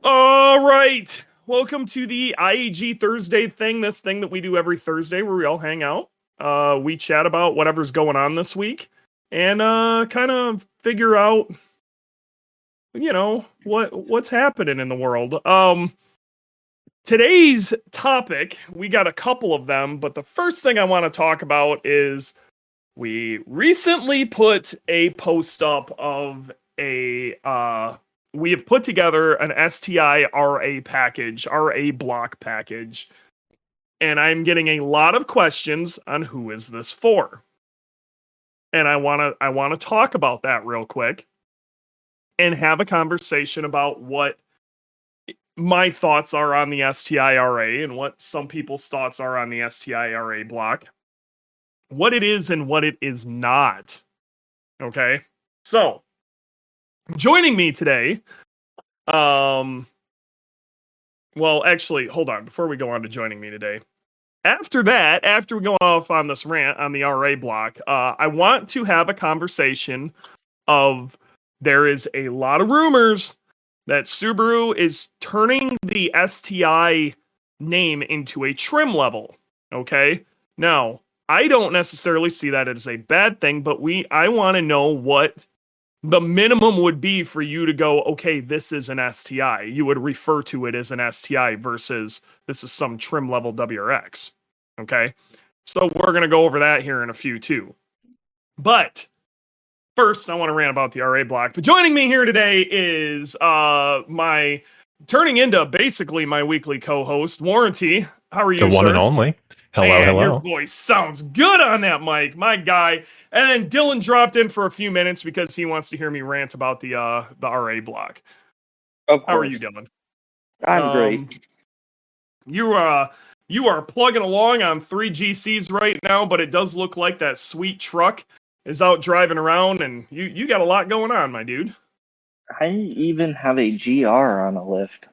All right. Welcome to the IAG Thursday thing, this thing that we do every Thursday where we all hang out. We chat about whatever's going on this week and kind of figure out, what's happening in the world. Today's topic, we got a couple of them, but the first thing I want to talk about is we recently put a post up of we have put together an STI RA package, RA block package, and I'm getting a lot of questions on who is this for. And I want to talk about that real quick and have a conversation about what my thoughts are on the STI RA and what some people's thoughts are on the STI RA block. What it is and what it is not. Okay? So, joining me today, well, actually, hold on, before we go on to joining me today, after we go off on this rant on the RA block, I want to have a conversation of, there is a lot of rumors that Subaru is turning the STI name into a trim level, okay? Now, I don't necessarily see that as a bad thing, but I want to know what the minimum would be for you to go, okay, this is an STI. You would refer to it as an STI versus this is some trim level WRX. Okay? So we're going to go over that here in a few too. But first, I want to rant about the RA block. But joining me here today is my turning into basically my weekly co-host, Warranty. How are you, The one sir? and only. Hello, Man, hello. your voice sounds good on that mic, my guy. And then Dylan dropped in for a few minutes because he wants to hear me rant about the RA block. Of course. How are you, Dylan? I'm great. You are plugging along on 3 GCs right now, but it does look like that sweet truck is out driving around, and you got a lot going on, my dude. I even have a GR on a lift.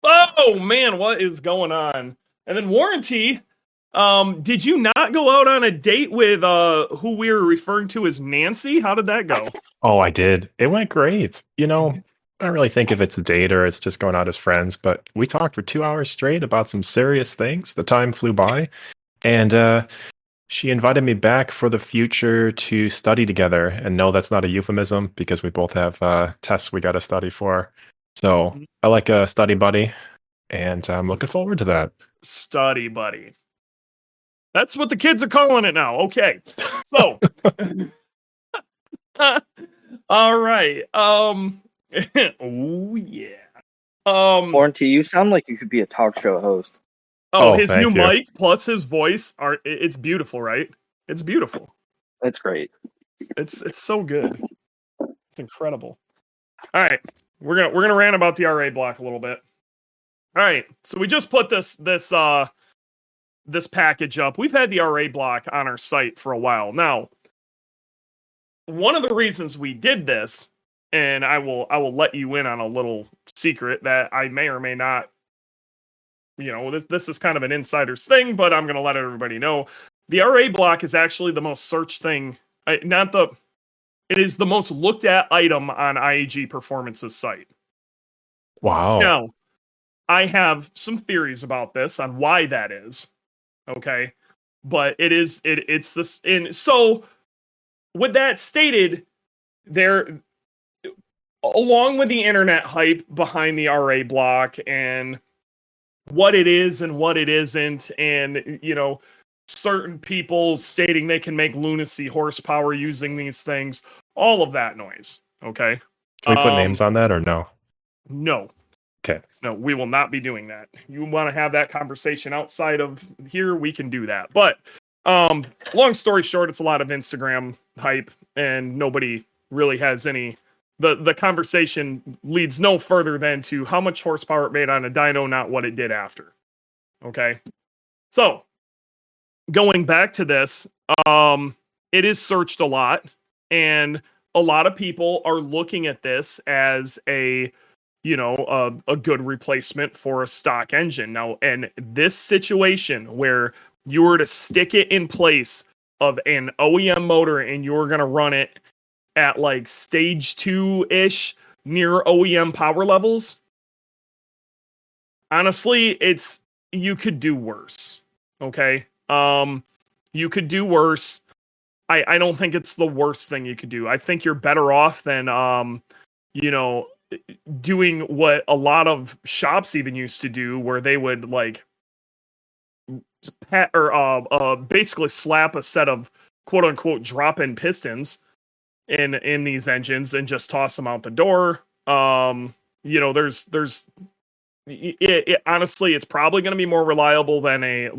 Oh man, what is going on? And then Warranty. Did you not go out on a date with who we were referring to as Nancy? How did that go? Oh, I did. It went great. I don't really think if it's a date or it's just going out as friends, but we talked for 2 hours straight about some serious things. The time flew by, and she invited me back for the future to study together. And no, that's not a euphemism because we both have tests we got to study for. So I like a study buddy, and I'm looking forward to that. Study buddy. That's what the kids are calling it now. Okay. So, all right. Oh yeah. Warranty, you sound like you could be a talk show host. His thank new you. mic plus his voice it's beautiful, right? It's beautiful. That's great. It's so good. It's incredible. All right. We're gonna rant about the RA block a little bit. All right. So we just put this package up. We've had the RA block on our site for a while. Now, one of the reasons we did this, and I will let you in on a little secret that I may or may not, this is kind of an insider's thing, but I'm going to let everybody know. The RA block is actually the most searched thing, it is the most looked at item on IAG Performance's site. Wow. Now, I have some theories about this on why that is. Okay, but it's this. And so, with that stated, there, along with the internet hype behind the RA block and what it is and what it isn't, and certain people stating they can make lunacy horsepower using these things, all of that noise. Okay, Can we put names on that or no? No. Okay. No, we will not be doing that. You want to have that conversation outside of here, we can do that. But long story short, it's a lot of Instagram hype, and nobody really has any. The conversation leads no further than to how much horsepower it made on a dyno, not what it did after. Okay? So, going back to this, it is searched a lot, and a lot of people are looking at this as a good replacement for a stock engine. Now, and this situation where you were to stick it in place of an OEM motor and you were going to run it at like stage 2-ish near OEM power levels, honestly, you could do worse. Okay. You could do worse. I don't think it's the worst thing you could do. I think you're better off than you know, doing what a lot of shops even used to do, where they would like basically slap a set of quote unquote drop-in pistons in these engines and just toss them out the door. There's honestly, it's probably going to be more reliable than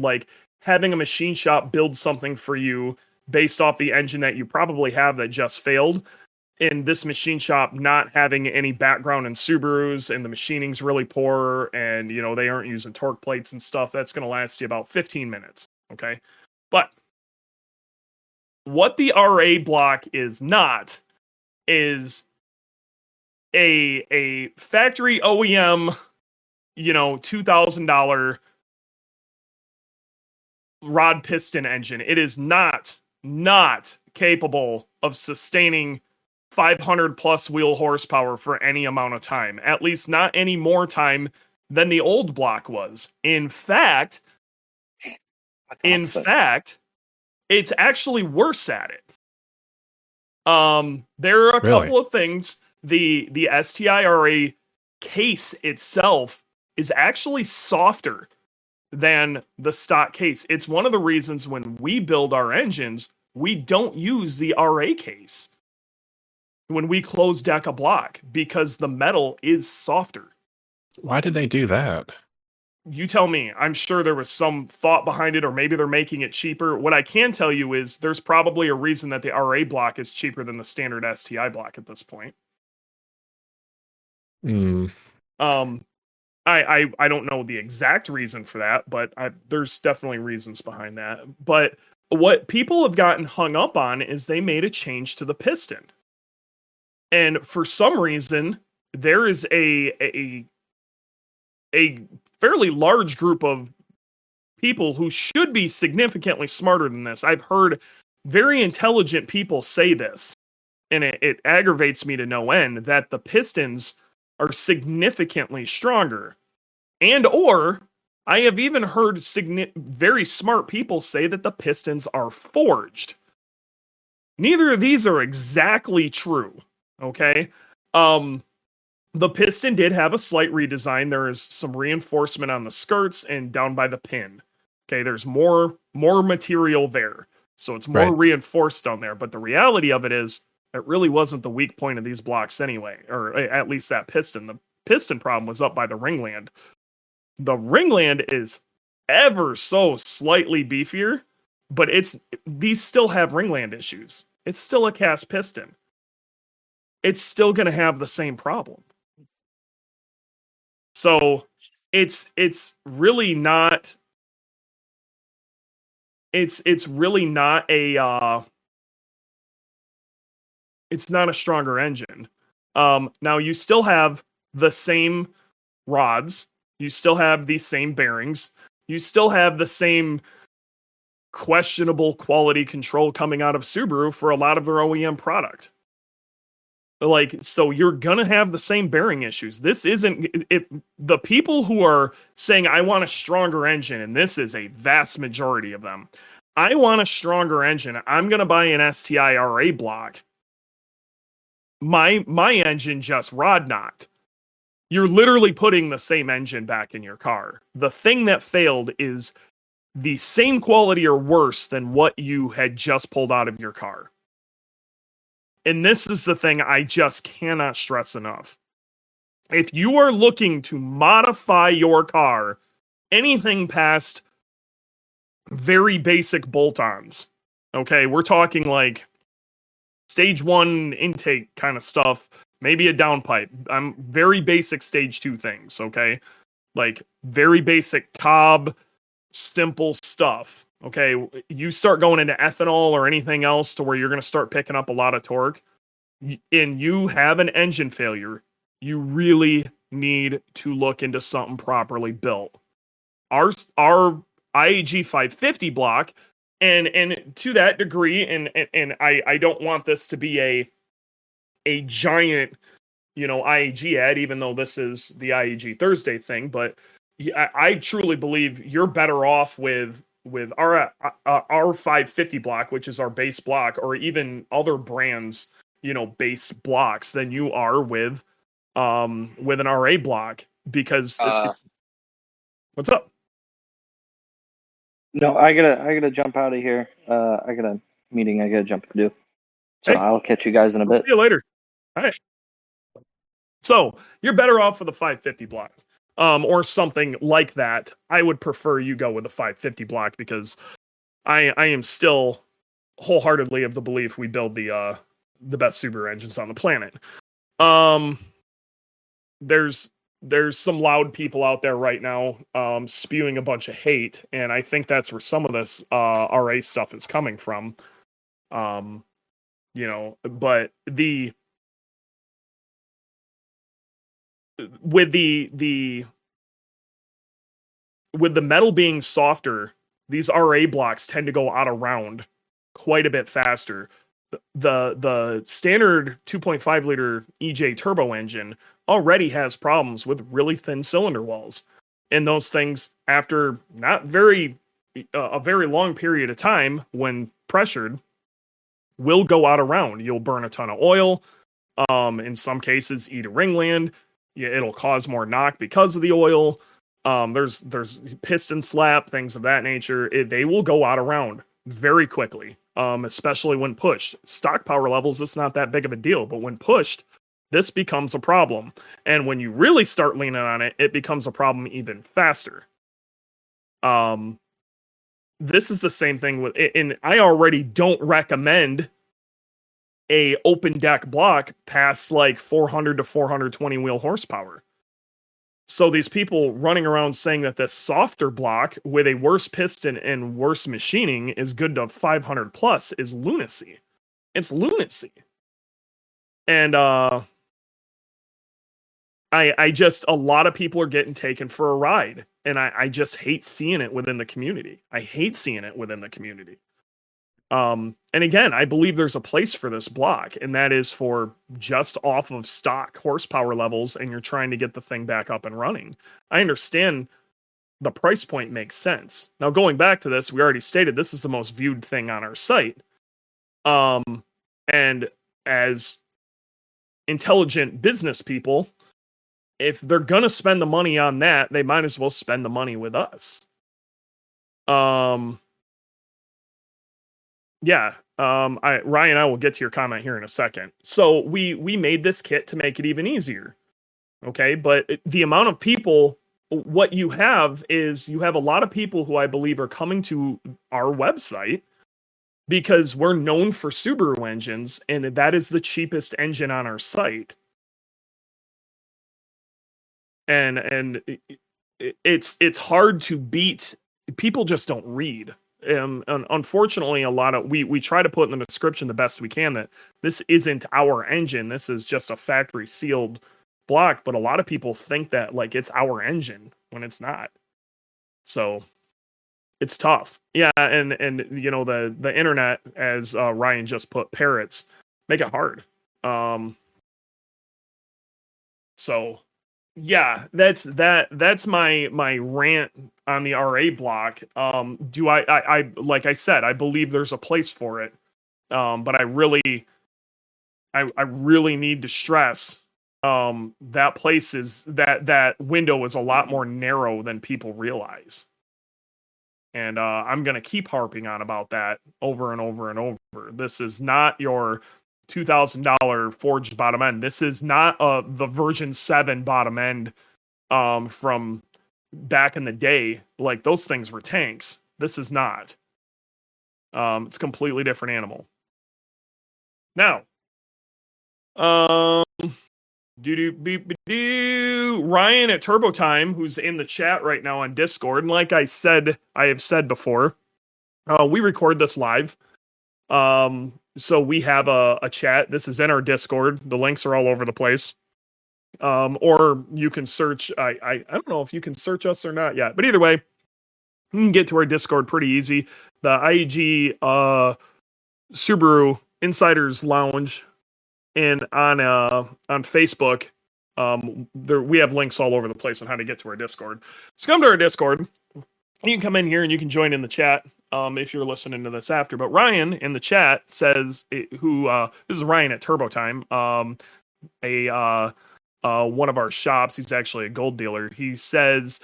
having a machine shop build something for you based off the engine that you probably have that just failed. In this machine shop not having any background in Subarus, and the machining's really poor, and they aren't using torque plates and stuff, that's going to last you about 15 minutes. Okay. But what the RA block is not is a factory OEM, $2,000 rod piston engine. It is not capable of sustaining 500 plus wheel horsepower for any amount of time, at least not any more time than the old block was. In fact, it's actually worse at it. There are a couple of things. The STI RA case itself is actually softer than the stock case. It's one of the reasons when we build our engines, we don't use the RA case when we close deck a block, because the metal is softer. Why did they do that? You tell me. I'm sure there was some thought behind it, or maybe they're making it cheaper. What I can tell you is there's probably a reason that the RA block is cheaper than the standard STI block at this point. I don't know the exact reason for that, but there's definitely reasons behind that. But what people have gotten hung up on is they made a change to the piston. And for some reason, there is a fairly large group of people who should be significantly smarter than this. I've heard very intelligent people say this, and it aggravates me to no end, that the pistons are significantly stronger. Or I have even heard very smart people say that the pistons are forged. Neither of these are exactly true. Okay. The piston did have a slight redesign. There is some reinforcement on the skirts and down by the pin. Okay. There's more material there. So it's more reinforced down there. But the reality of it is, it really wasn't the weak point of these blocks anyway, or at least that piston. The piston problem was up by the ringland. The ringland is ever so slightly beefier, but these still have ringland issues. It's still a cast piston. It's still going to have the same problem. So it's really not. It's really not a. It's not a stronger engine. Now you still have the same rods. You still have these same bearings. You still have the same questionable quality control coming out of Subaru for a lot of their OEM product. So you're gonna have the same bearing issues. This isn't, if the people who are saying, I want a stronger engine, and this is a vast majority of them, I want a stronger engine, I'm gonna buy an STI RA block. My engine just rod knocked. You're literally putting the same engine back in your car. The thing that failed is the same quality or worse than what you had just pulled out of your car. And this is the thing I just cannot stress enough. If you are looking to modify your car, anything past very basic bolt-ons, okay, we're talking like stage 1 intake kind of stuff, maybe a downpipe. Very basic stage 2 things, okay? Like very basic cob, simple stuff, okay? You start going into ethanol or anything else to where you're going to start picking up a lot of torque, and you have an engine failure, you really need to look into something properly built. Our IAG 550 block, and to that degree, and I don't want this to be a giant, IAG ad, even though this is the IAG Thursday thing, but I truly believe you're better off with our 550 block, which is our base block, or even other brands, base blocks, than you are with an RA block, because what's up? No, I gotta jump out of here. I got a meeting I gotta jump to do. So Hey, I'll catch you guys in a bit. See you later. All right. So you're better off with a 550 block, or something like that. I would prefer you go with a 550 block, because I am still wholeheartedly of the belief we build the best Subaru engines on the planet. There's some loud people out there right now spewing a bunch of hate, and I think that's where some of this RA stuff is coming from. But with the metal being softer, these RA blocks tend to go out of round quite a bit faster. The standard 2.5 liter EJ turbo engine already has problems with really thin cylinder walls, and those things, after not a very long period of time, when pressured, will go out of round. You'll burn a ton of oil. In some cases, eat a ringland. It'll cause more knock because of the oil. There's piston slap, things of that nature. They will go out of round very quickly, especially when pushed. Stock power levels, it's not that big of a deal, but when pushed, this becomes a problem. And when you really start leaning on it, it becomes a problem even faster. This is the same thing with, and I already don't recommend a open deck block past like 400 to 420 wheel horsepower. So these people running around saying that this softer block with a worse piston and worse machining is good to 500 plus is lunacy. It's lunacy. And I just, a lot of people are getting taken for a ride, and I just hate seeing it within the community. I hate seeing it within the community. And again, I believe there's a place for this block, and that is for just off of stock horsepower levels, and you're trying to get the thing back up and running. I understand the price point makes sense. Now, going back to this, we already stated this is the most viewed thing on our site. And as intelligent business people, if they're going to spend the money on that, they might as well spend the money with us. Ryan, I will get to your comment here in a second. So we made this kit to make it even easier. Okay, but the amount of people, what you have is you have a lot of people who I believe are coming to our website because we're known for Subaru engines, and that is the cheapest engine on our site. And it's hard to beat. People just don't read. And unfortunately, a lot of we try to put in the description the best we can that this isn't our engine. This is just a factory sealed block. But a lot of people think that like it's our engine when it's not. So it's tough. Yeah, and the internet, as Ryan just put, parrots make it hard. So yeah, that's my rant on the RA block. Do I like I said, I believe there's a place for it. But I really need to stress that place is that window is a lot more narrow than people realize. And I'm going to keep harping on about that over and over and over. This is not your $2,000 forged bottom end. This is not the version 7 bottom end from back in the day. Like, those things were tanks. This is not. It's a completely different animal. Now, Ryan at Turbo Time, who's in the chat right now on Discord, and like I have said before, we record this live. So we have a chat. This is in our Discord. The links are all over the place. Or you can search. I don't know if you can search us or not yet, but either way, you can get to our Discord pretty easy. The IAG Subaru Insiders Lounge and on Facebook We have links all over the place on how to get to our Discord. So come to our Discord. You can come in here and you can join in the chat if you're listening to this after. But Ryan in the chat says, this is Ryan at Turbo Time, one of our shops. He's actually a gold dealer. He says,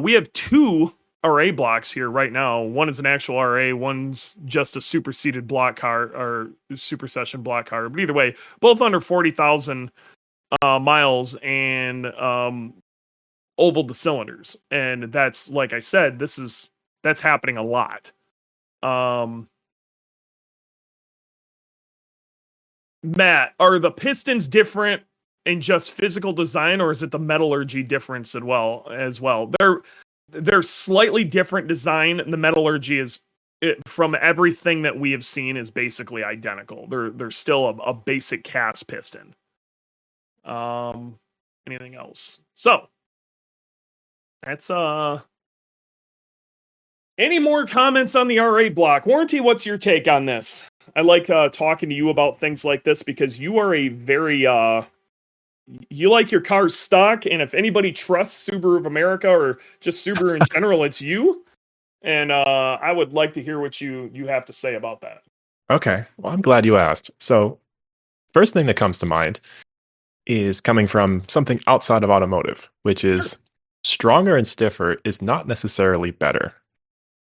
we have 2 RA blocks here right now. One is an actual RA, one's just a superseded block car or super session block car. But either way, both under 40,000 miles and oval the cylinders. And that's, like I said, that's happening a lot. Matt, are the pistons different in just physical design, or is it the metallurgy difference as well? They're slightly different design. The metallurgy is, from everything that we have seen, is basically identical. They're still a basic cast piston. Anything else? So that's any more comments on the RA block? Warranty, what's your take on this? I like talking to you about things like this because you are a very you like your cars stock, and if anybody trusts Subaru of America or just Subaru in general, it's you. And I would like to hear what you have to say about that. Okay, well, I'm glad you asked. So, first thing that comes to mind is coming from something outside of automotive, which is stronger and stiffer is not necessarily better.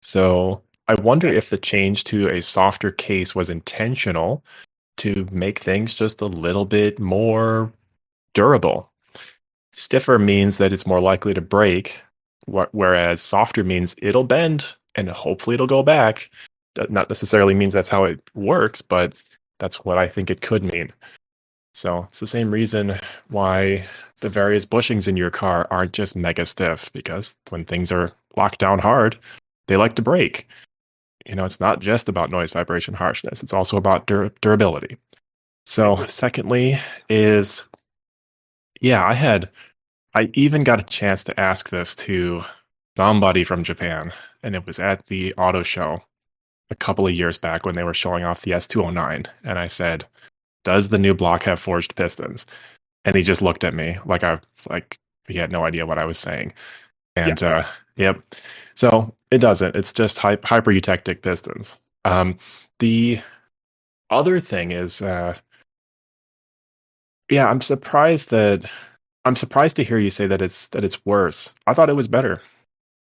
So I wonder if the change to a softer case was intentional to make things just a little bit more durable. Stiffer means that it's more likely to break, whereas softer means it'll bend and hopefully it'll go back. That not necessarily means that's how it works, but that's what I think it could mean. So it's the same reason why the various bushings in your car aren't just mega stiff, because when things are locked down hard, they like to break. You know, it's not just about noise, vibration, harshness. It's also about durability. So secondly is, I even got a chance to ask this to somebody from Japan, and it was at the auto show a couple of years back when they were showing off the S209. And I said, does the new block have forged pistons? And he just looked at me like he had no idea what I was saying. And Yes. Yep. So it doesn't. It's just hyper-eutectic pistons. The other thing is, I'm surprised to hear you say that it's worse. I thought it was better,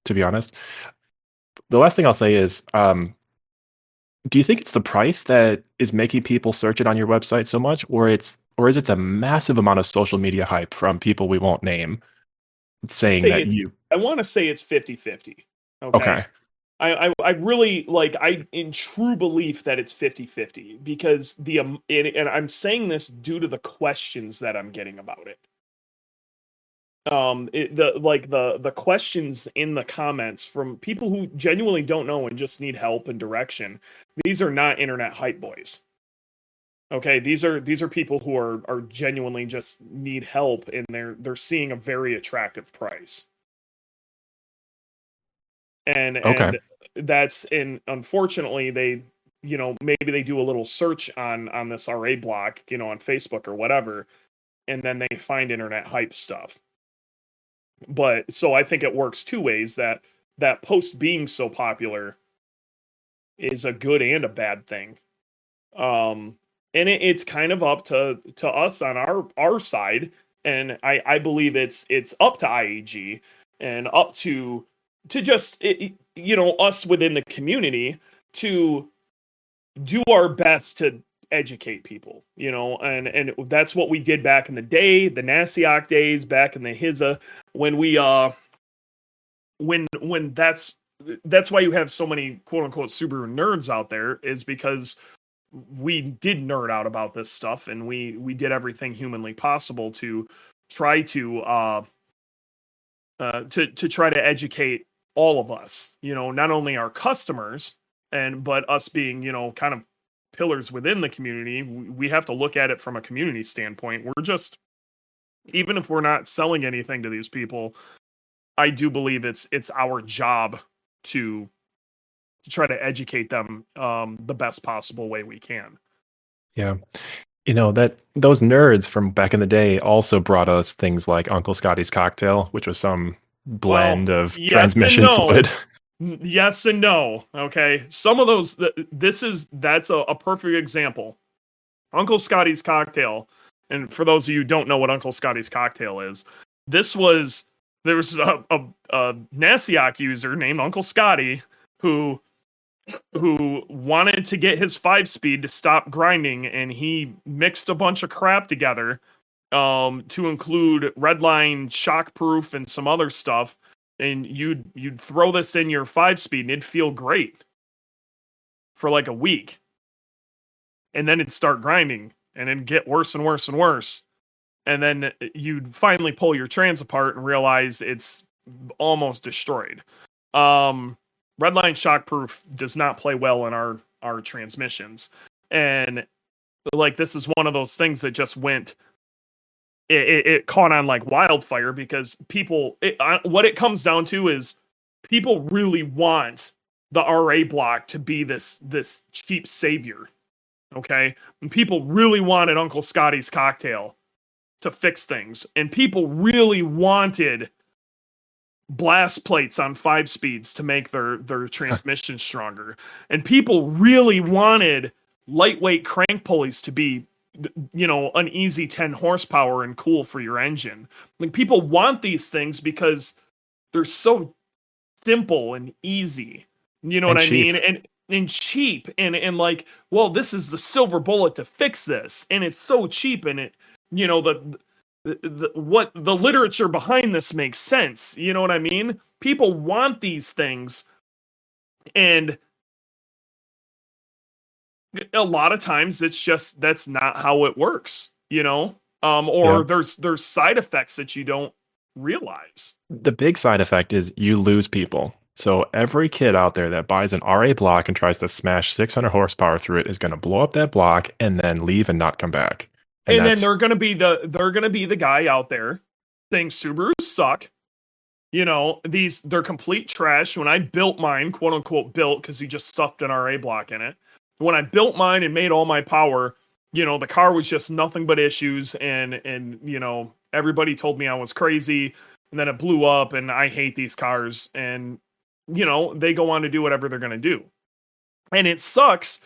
to be honest. The last thing I'll say is, do you think it's the price that is making people search it on your website so much, or is it the massive amount of social media hype from people we won't name saying that you? I want to say it's 50-50. Okay. I really in true belief that it's 50-50 because and I'm saying this due to the questions that I'm getting about it. The questions in the comments from people who genuinely don't know and just need help and direction. These are not internet hype boys. Okay, these are people who are genuinely just need help, and they're seeing a very attractive price. And that's, and unfortunately they, maybe they do a little search on this RA block, on Facebook or whatever, and then they find internet hype stuff. But so I think it works two ways, that post being so popular is a good and a bad thing. And it's kind of up to us on our side, and I believe it's up to IAG and up to just us within the community to do our best to educate people, and that's what we did back in the day, the Nasiak days, back in the HISA, when we when that's why you have so many quote unquote Subaru nerds out there, is because we did nerd out about this stuff, and we did everything humanly possible to try to try to educate all of us, not only our customers but us being, kind of pillars within the community. We have to look at it from a community standpoint. We're just, even if we're not selling anything to these people, I do believe it's our job to try to educate them the best possible way we can. Yeah. that those nerds from back in the day also brought us things like Uncle Scotty's cocktail, which was some Well, blend of yes and transmission no. fluid. Yes and no. Okay. Some of those, that's a perfect example. Uncle Scotty's cocktail. And for those of you who don't know what Uncle Scotty's cocktail is, there was a Nasiak user named Uncle Scotty who wanted to get his 5-speed to stop grinding, and he mixed a bunch of crap together to include Redline shockproof and some other stuff, and you'd throw this in your 5-speed and it'd feel great for like a week, and then it'd start grinding and it'd get worse and worse and worse, and then you'd finally pull your trans apart and realize it's almost destroyed. Redline shockproof does not play well in our transmissions, and like this is one of those things that just went. It caught on like wildfire because people. What it comes down to is people really want the RA block to be this cheap savior, okay? And people really wanted Uncle Scotty's cocktail to fix things, and people really wanted blast plates on 5-speeds to make their transmission stronger, and people really wanted lightweight crank pulleys to be an easy 10 horsepower and cool for your engine. Like, people want these things because they're so simple and easy, you know what I mean, and cheap, and like, well, this is the silver bullet to fix this, and it's so cheap, and it, what the literature behind this makes sense. You know what I mean? People want these things, and a lot of times it's just that's not how it works. There's side effects that you don't realize. The big side effect is you lose people. So every kid out there that buys an RA block and tries to smash 600 horsepower through it is going to blow up that block and then leave and not come back. And then they're gonna be the guy out there saying Subarus suck. They're complete trash. When I built mine, quote unquote built, because he just stuffed an RA block in it. When I built mine and made all my power, the car was just nothing but issues, and everybody told me I was crazy, and then it blew up, and I hate these cars, and they go on to do whatever they're gonna do, and it sucks.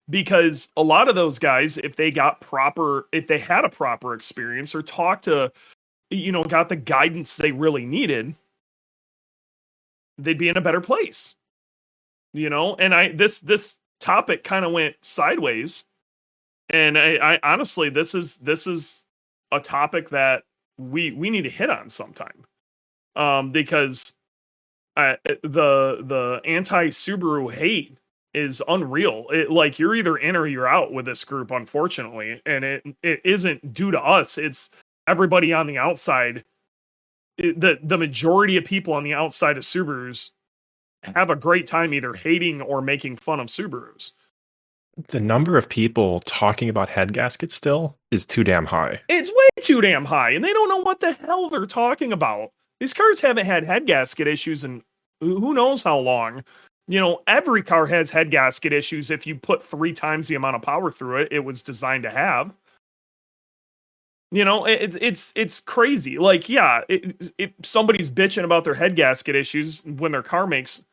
Because a lot of those guys, if they had a proper experience or talked to, got the guidance they really needed, they'd be in a better place. And this topic kind of went sideways, and I honestly, this is a topic that we need to hit on sometime, because the anti-Subaru hate is unreal. Like, you're either in or you're out with this group, unfortunately, and it isn't due to us. It's everybody on the outside. The majority of people on the outside of Subarus have a great time either hating or making fun of Subarus. The number of people talking about head gaskets still is too damn high. It's way too damn high, and they don't know what the hell they're talking about. These cars haven't had head gasket issues in who knows how long. Every car has head gasket issues if you put 3 times the amount of power through it was designed to have. It's crazy. Like, yeah, if somebody's bitching about their head gasket issues when their car makes,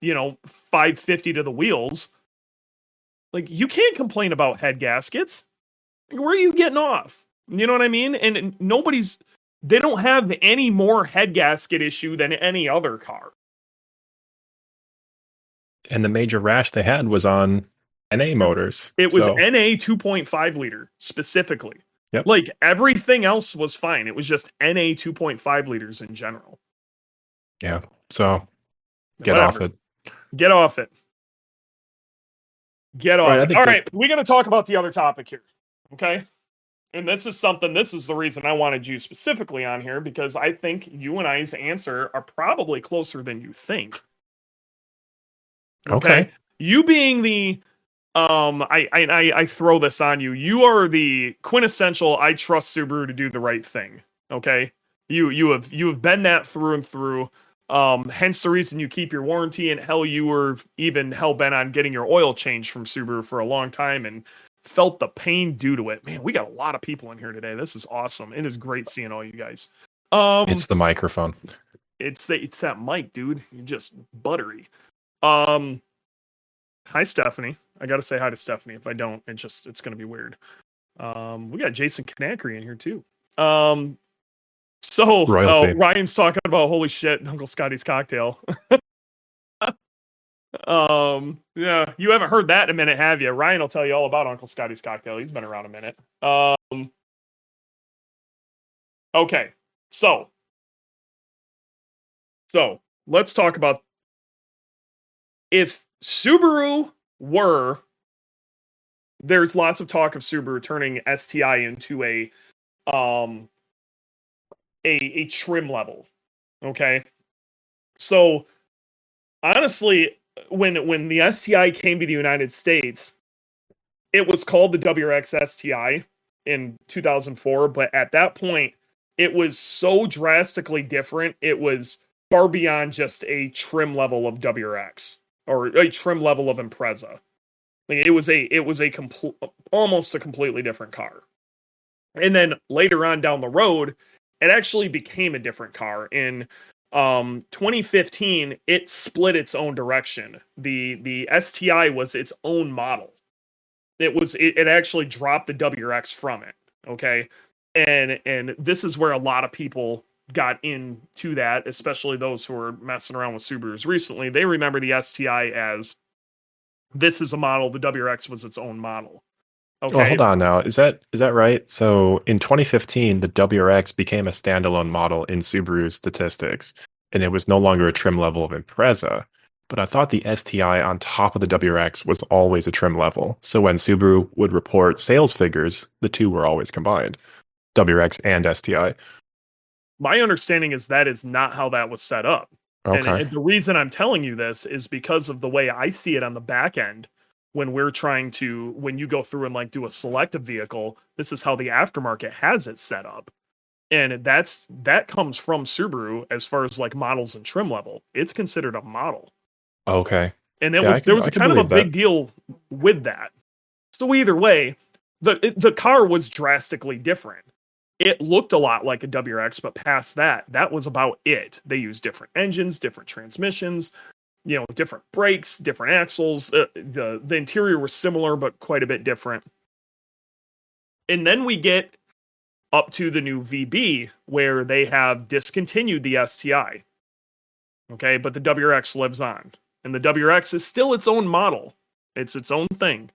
550 to the wheels, like, you can't complain about head gaskets. Like, where are you getting off? You know what I mean? And they don't have any more head gasket issue than any other car. And the major rash they had was on NA motors. It was NA 2.5 liter specifically. Yep. Like, everything else was fine. It was just NA 2.5 liters in general. Yeah. So get Whatever. off it. Get off it. Get off it. All right. We're going to talk about the other topic here. Okay. And this is the reason I wanted you specifically on here, because I think you and I's answer are probably closer than you think. Okay. You being the I throw this on you. You are the quintessential I trust Subaru to do the right thing. Okay? You have been that through and through. Hence the reason you keep your warranty, and hell, you were even hell bent on getting your oil changed from Subaru for a long time, and felt the pain due to it. Man, we got a lot of people in here today. This is awesome. It is great seeing all you guys. It's the microphone. It's that mic, dude. You're just buttery. Hi, Stephanie. I gotta say hi to Stephanie. If I don't, it's gonna be weird. We got Jason Knackery in here too. Royalty. Ryan's talking about holy shit, Uncle Scotty's cocktail. Yeah, you haven't heard that in a minute, have you? Ryan will tell you all about Uncle Scotty's cocktail. He's been around a minute. Okay, so let's talk about if Subaru were. There's lots of talk of Subaru turning STI into a trim level. Okay, so honestly, when the STI came to the United States, it was called the WRX STI in 2004, but at that point, it was so drastically different. It was far beyond just a trim level of WRX or a trim level of Impreza. Like it was almost a completely different car. And then later on down the road, it actually became a different car. In 2015, it split its own direction. The STI was its own model. It actually dropped the WRX from it. Okay. And this is where a lot of people got into that, especially those who were messing around with Subarus recently. They remember the STI as this is a model. The WRX was its own model. Okay. Well, hold on now. Is that right? So in 2015, the WRX became a standalone model in Subaru statistics, and it was no longer a trim level of Impreza. But I thought the STI on top of the WRX was always a trim level. So when Subaru would report sales figures, the two were always combined, WRX and STI. My understanding is that is not how that was set up. Okay. And the reason I'm telling you this is because of the way I see it on the back end. When you go through and like do a selective vehicle, this is how the aftermarket has it set up. And that comes from Subaru as far as like models and trim level. It's considered a model. Okay. And there was kind of a big deal with that. So either way, the car was drastically different. It looked a lot like a WRX, but past that was about it. They used different engines, different transmissions, different brakes, different axles. The interior was similar, but quite a bit different. And then we get up to the new VB, where they have discontinued the STI. Okay, but the WRX lives on. And the WRX is still its own model. It's its own thing.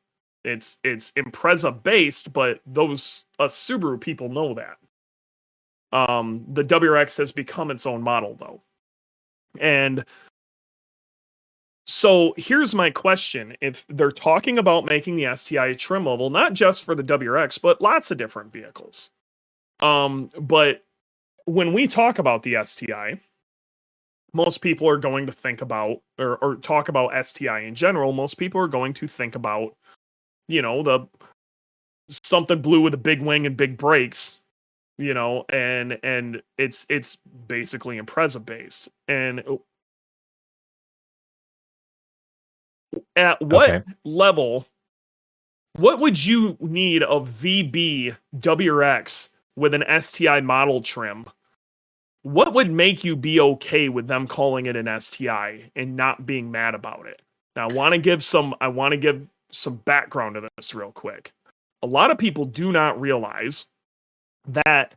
It's Impreza based, but us Subaru people know that. The WRX has become its own model, though. And so here's my question. If they're talking about making the STI a trim level, not just for the WRX, but lots of different vehicles. But when we talk about the STI, most people are going to think about, or talk about STI in general, most people are going to think about, the something blue with a big wing and big brakes, and it's basically Impreza based. And at what level, what would you need a VB WRX with an STI model trim? What would make you be okay with them calling it an STI and not being mad about it? Now, I want to give some background to this real quick. A lot of people do not realize that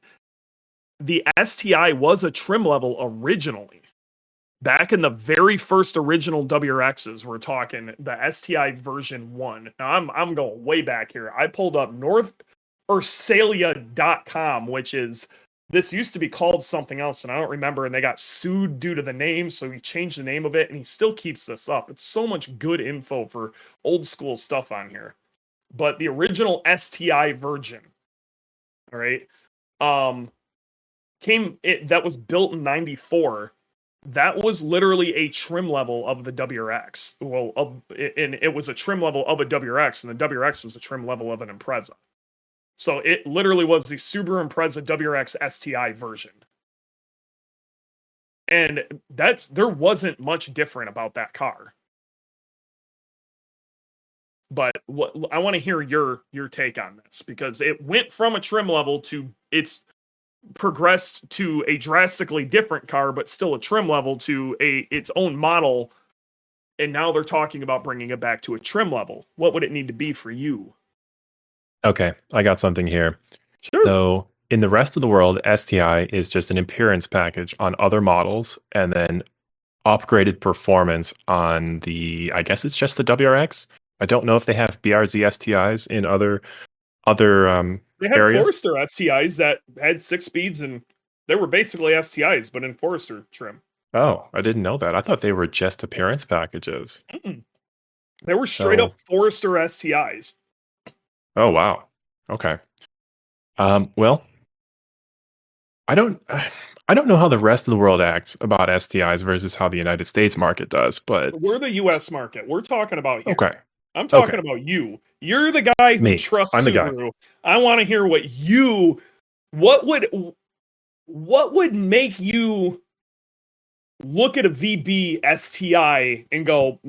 the STI was a trim level originally. Back in the very first original WRXs, we're talking the STI version 1. Now, I'm going way back here. I pulled up Salia.com, which is, this used to be called something else, and I don't remember, and they got sued due to the name, so he changed the name of it, and he still keeps this up. It's so much good info for old school stuff on here. But the original STI version, all right, that was built in 94. That was literally a trim level of the WRX. And it was a trim level of a WRX, and the WRX was a trim level of an Impreza. So it literally was the Subaru Impreza WRX STI version. And there wasn't much different about that car. But I want to hear your take on this, because it went from a trim level to it's progressed to a drastically different car, but still a trim level, to its own model, and now they're talking about bringing it back to a trim level. What would it need to be for you? Okay, I got something here. Sure. So in the rest of the world, STI is just an appearance package on other models, and then upgraded performance on the, I guess it's just the WRX. I don't know if they have BRZ STIs in other They had areas. Forester STIs that had 6 speeds, and they were basically STIs, but in Forester trim. Oh, I didn't know that. I thought they were just appearance packages. Mm-mm. They were straight up Forester STIs. Oh, wow. Okay. Well, I don't know how the rest of the world acts about STIs versus how the United States market does, but We're the U.S. market. We're talking about here. okay. I'm talking about you. You're the guy who Me. trusts I'm the guy. Subaru. I want to hear what would make you look at a VB STI and go,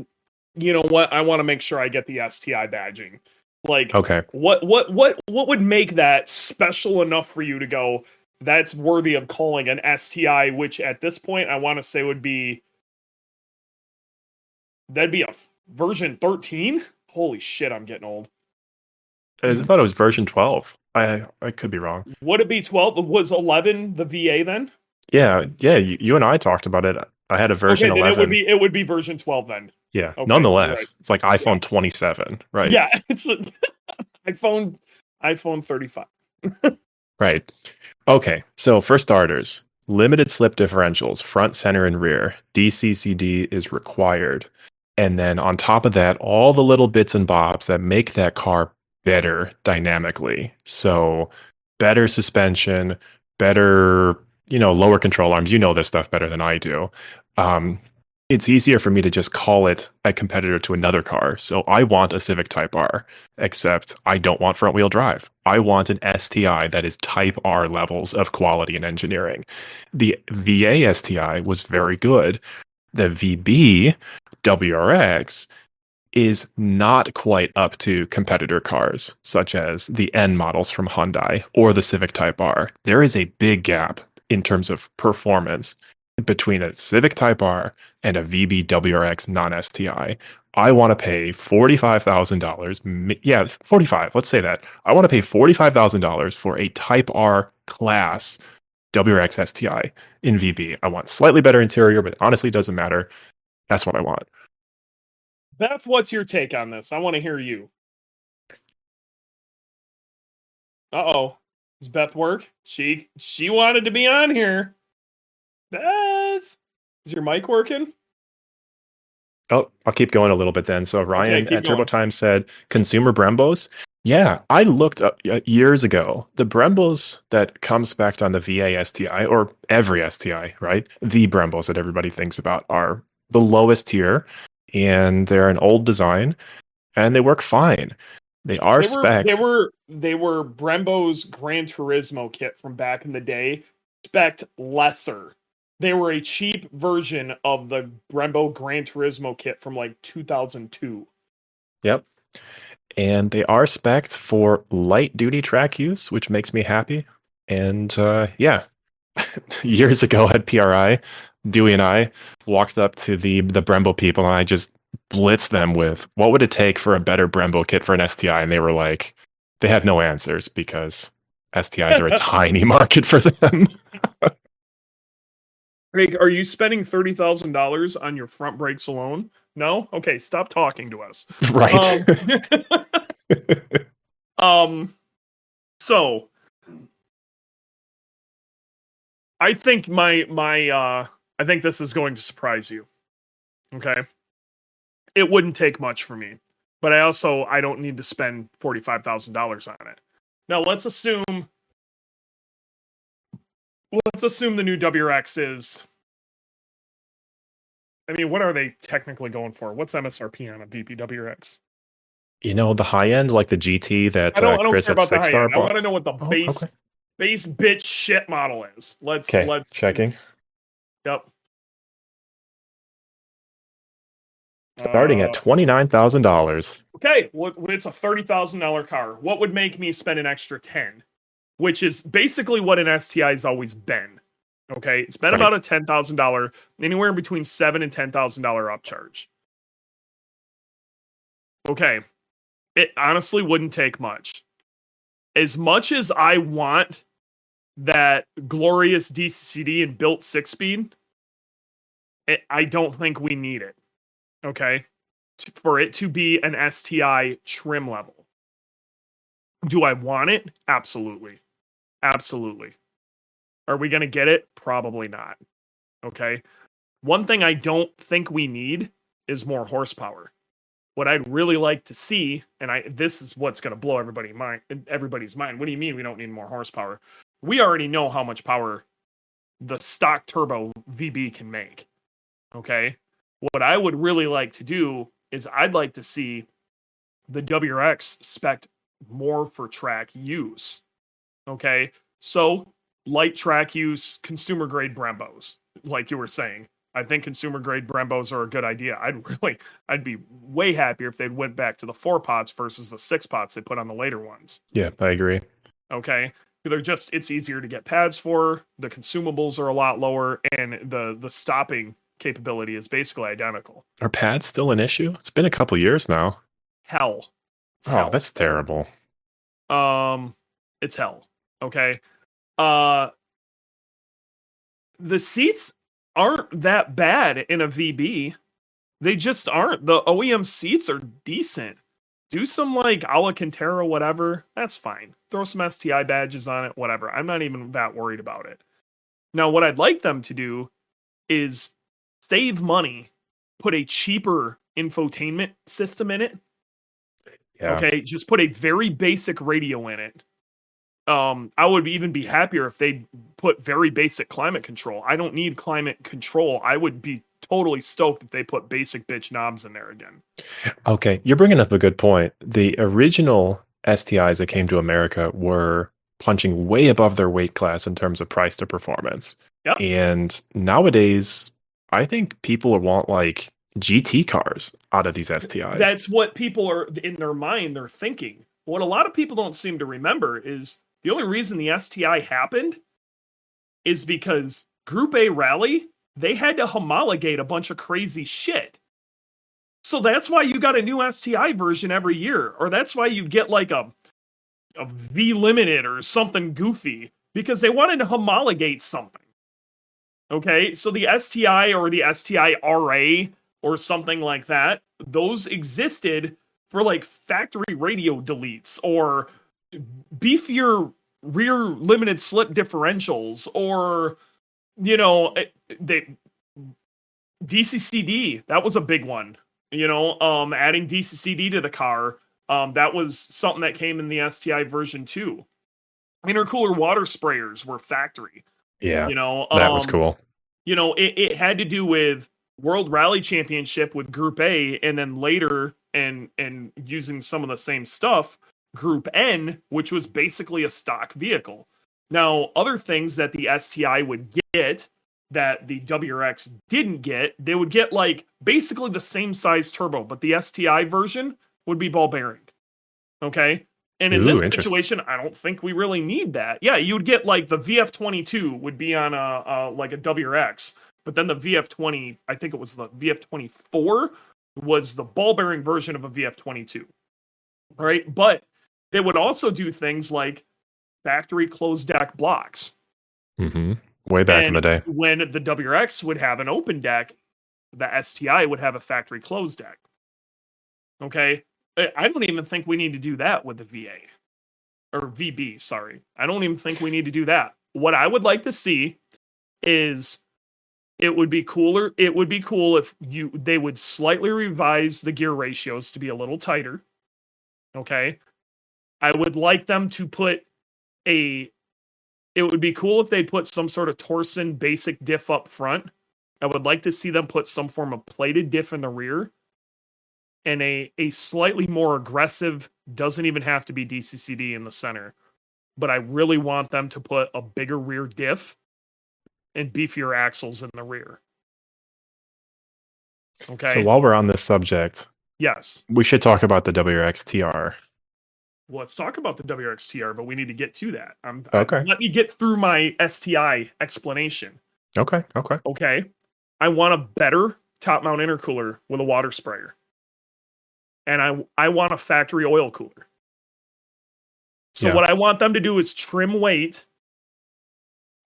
you know what? I want to make sure I get the STI badging. Like, Okay. what would make that special enough for you to go, that's worthy of calling an STI, which at this point I want to say that'd be a version 13? Holy shit, I'm getting old. I thought it was version 12. I could be wrong. Would it be 12? Was 11 the VA then? Yeah. You and I talked about it. I had a version 11. Then it would be version 12 then. Yeah. Okay, Nonetheless, right. it's like iPhone 27, right? Yeah, it's iPhone 35. Right. Okay. So for starters, limited slip differentials, front, center, and rear. DCCD is required. And then on top of that, all the little bits and bobs that make that car better dynamically. So better suspension, better, lower control arms. You know this stuff better than I do. It's easier for me to just call it a competitor to another car. So I want a Civic Type R, except I don't want front wheel drive. I want an STI that is Type R levels of quality and engineering. The VA STI was very good. The VB WRX is not quite up to competitor cars, such as the N models from Hyundai or the Civic Type R. There is a big gap in terms of performance between a Civic Type R and a VB WRX non-STI. I want to pay $45,000. Yeah, 45. Let's say that. I want to pay $45,000 for a Type R class WRX STI in VB. I want slightly better interior, but honestly, it doesn't matter. That's what I want. Beth, what's your take on this? I want to hear you. Uh-oh. Does Beth work? She wanted to be on here. Beth, is your mic working? Oh, I'll keep going a little bit then. So Ryan at Turbo going. Time said consumer Brembos. Yeah, I looked up years ago. The Brembos that come spec'd on the VA STI, or every STI, right? The Brembos that everybody thinks about are the lowest tier, and they're an old design, and they work fine. They are spec'd. They were Brembo's Gran Turismo kit from back in the day, spec'd lesser. They were a cheap version of the Brembo Gran Turismo kit from like 2002. Yep. And they are spec'd for light duty track use, which makes me happy. And yeah, years ago at PRI, Dewey and I walked up to the Brembo people, and I just blitzed them with what would it take for a better Brembo kit for an STI, and they were like, they had no answers because STIs are a tiny market for them. Craig, are you spending $30,000 on your front brakes alone? No? Okay, stop talking to us. Right. So I think I think this is going to surprise you. Okay? It wouldn't take much for me, but I don't need to spend $45,000 on it. Now let's assume the new WRX is, I mean, what are they technically going for? What's MSRP on a VP-WRX? The high end, like the GT that I don't Chris care at about the 6 high Star end. I bought. want to know what the base bitch shit model is. Let's checking. Yep. Starting at $29,000. Okay, it's a $30,000 car. What would make me spend an extra 10? Which is basically what an STI has always been. Okay, it's been about a $10,000, anywhere between $7,000 and $10,000 upcharge. Okay, it honestly wouldn't take much. As much as I want that glorious DCCD and built 6-speed, I don't think we need it. Okay, for it to be an STI trim level. Do I want it? Absolutely. Absolutely. Are we going to get it? Probably not. Okay. One thing I don't think we need is more horsepower. What I'd really like to see, and this is what's going to blow everybody's mind. What do you mean we don't need more horsepower? We already know how much power the stock turbo VB can make. Okay. What I would really like to do is I'd like to see the WRX spec'd more for track use. Okay. So light track use, consumer grade Brembos, like you were saying. I think consumer grade Brembos are a good idea. I'd be way happier if they'd went back to the 4 pots versus the 6 pots they put on the later ones. Yeah, I agree. Okay. It's easier to get pads for, the consumables are a lot lower, and the stopping capability is basically identical. Are pads still an issue? It's been a couple years now. Hell. Hell. That's terrible. It's hell. Okay. The seats aren't that bad in a VB. They just aren't. The OEM seats are decent. Do some like Alcantara, whatever. That's fine. Throw some STI badges on it, whatever. I'm not even that worried about it. Now, what I'd like them to do is save money, put a cheaper infotainment system in it. Yeah. Okay, just put a very basic radio in it. I would even be happier if they put very basic climate control. I don't need climate control. I would be totally stoked if they put basic bitch knobs in there again. Okay, you're bringing up a good point. The original STIs that came to America were punching way above their weight class in terms of price to performance. Yep. And nowadays, I think people want like GT cars out of these STIs. That's what people are in their mind, they're thinking. What a lot of people don't seem to remember is the only reason the STI happened is because Group A Rally, they had to homologate a bunch of crazy shit. So that's why you got a new STI version every year. Or that's why you get like a V Limited or something goofy. Because they wanted to homologate something. Okay, so the STI or the STI RA or something like that, those existed for like factory radio deletes or beefier rear limited slip differentials or, you know, DCCD, that was a big one. You know, adding DCCD to the car, that was something that came in the STI version 2. Intercooler water sprayers were factory. Yeah, you know, that was cool. You know, it had to do with World Rally Championship with Group A, and then later, and using some of the same stuff, Group N, which was basically a stock vehicle. Now, other things that the STI would get that the WRX didn't get, they would get like basically the same size turbo, but the STI version would be ball bearing. Okay? And in this situation, I don't think we really need that. Yeah, you would get like the VF22 would be on like a WRX, but then the VF20, I think it was the VF24, was the ball bearing version of a VF22. All right, but they would also do things like factory closed deck blocks. Mm-hmm. Way back in the day. When the WRX would have an open deck, the STI would have a factory closed deck. Okay? I don't even think we need to do that with the VA. Or VB, sorry. I don't even think we need to do that. What I would like to see is it would be cool if they would slightly revise the gear ratios to be a little tighter. Okay? I would like them to put it would be cool if they put some sort of Torsen basic diff up front. I would like to see them put some form of plated diff in the rear. And a slightly more aggressive, doesn't even have to be DCCD in the center. But I really want them to put a bigger rear diff and beefier axles in the rear. Okay. So while we're on this subject, Yes. we should talk about the WRX-TR. Well, let's talk about the WRX-TR, but we need to get to that. Okay. Let me get through my STI explanation. Okay. Okay. I want a better top mount intercooler with a water sprayer. And I want a factory oil cooler. So what I want them to do is trim weight,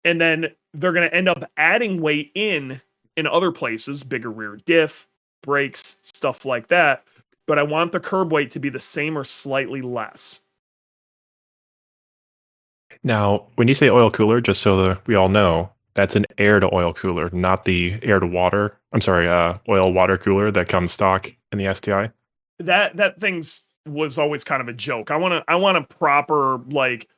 and then they're going to end up adding weight in other places, bigger rear diff, brakes, stuff like that. But I want the curb weight to be the same or slightly less. Now, when you say oil cooler, just so that we all know, that's an air to oil cooler, not the air to water. I'm sorry, oil water cooler that comes stock in the STI. That thing's was always kind of a joke. I want a proper like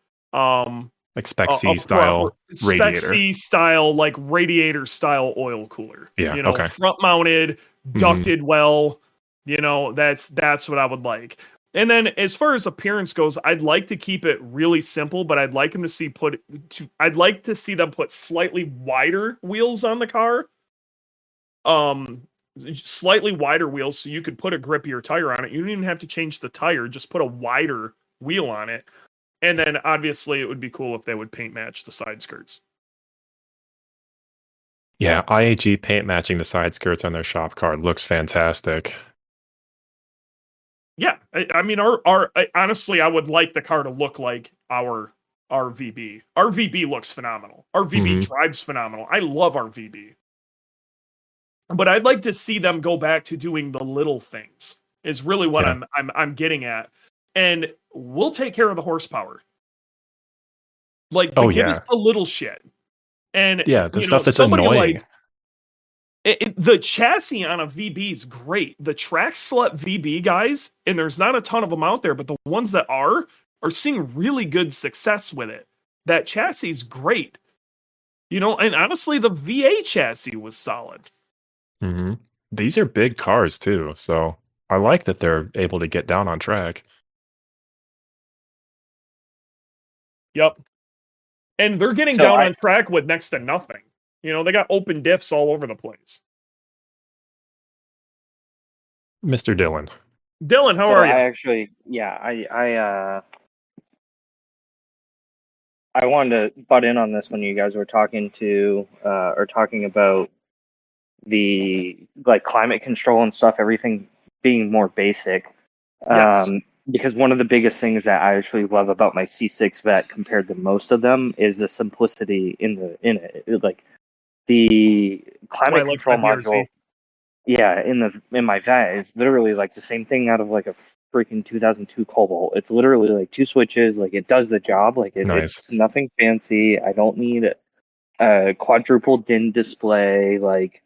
Spec C style radiator. Spec C style, like radiator style oil cooler. Yeah. You know, Okay. front mounted, ducted well. You know, that's what I would like. And then as far as appearance goes, I'd like to keep it really simple, but I'd like them I'd like to see them put slightly wider wheels on the car. Slightly wider wheels so you could put a grippier tire on it. You don't even have to change the tire, just put a wider wheel on it. And then obviously it would be cool if they would paint match the side skirts. Yeah, IAG paint matching the side skirts on their shop car looks fantastic. Yeah, I mean, honestly, I would like the car to look like our VB. Our VB looks phenomenal. Our VB drives phenomenal. I love our VB. But I'd like to see them go back to doing the little things. Is really what I'm getting at. And we'll take care of the horsepower. Like, give us the little shit. And the stuff that's annoying. The chassis on a VB is great. The track slut VB guys, and there's not a ton of them out there, but the ones that are seeing really good success with it. That chassis is great. You know, and honestly, the VA chassis was solid. Mm-hmm. These are big cars too, so I like that they're able to get down on track. Yep. And they're getting down on track with next to nothing. You know, they got open diffs all over the place. Mr. Dylan. Dylan, how are you? I wanted to butt in on this when you guys were talking about the like climate control and stuff, everything being more basic. Yes. Because one of the biggest things that I actually love about my C6 Vet compared to most of them is the simplicity in it. Like the climate control module. Yeah, in my Vet is literally like the same thing out of like a freaking 2002 Cobalt. It's literally like 2 switches, like it does the job. Like it's nothing fancy. I don't need a quadruple DIN display. Like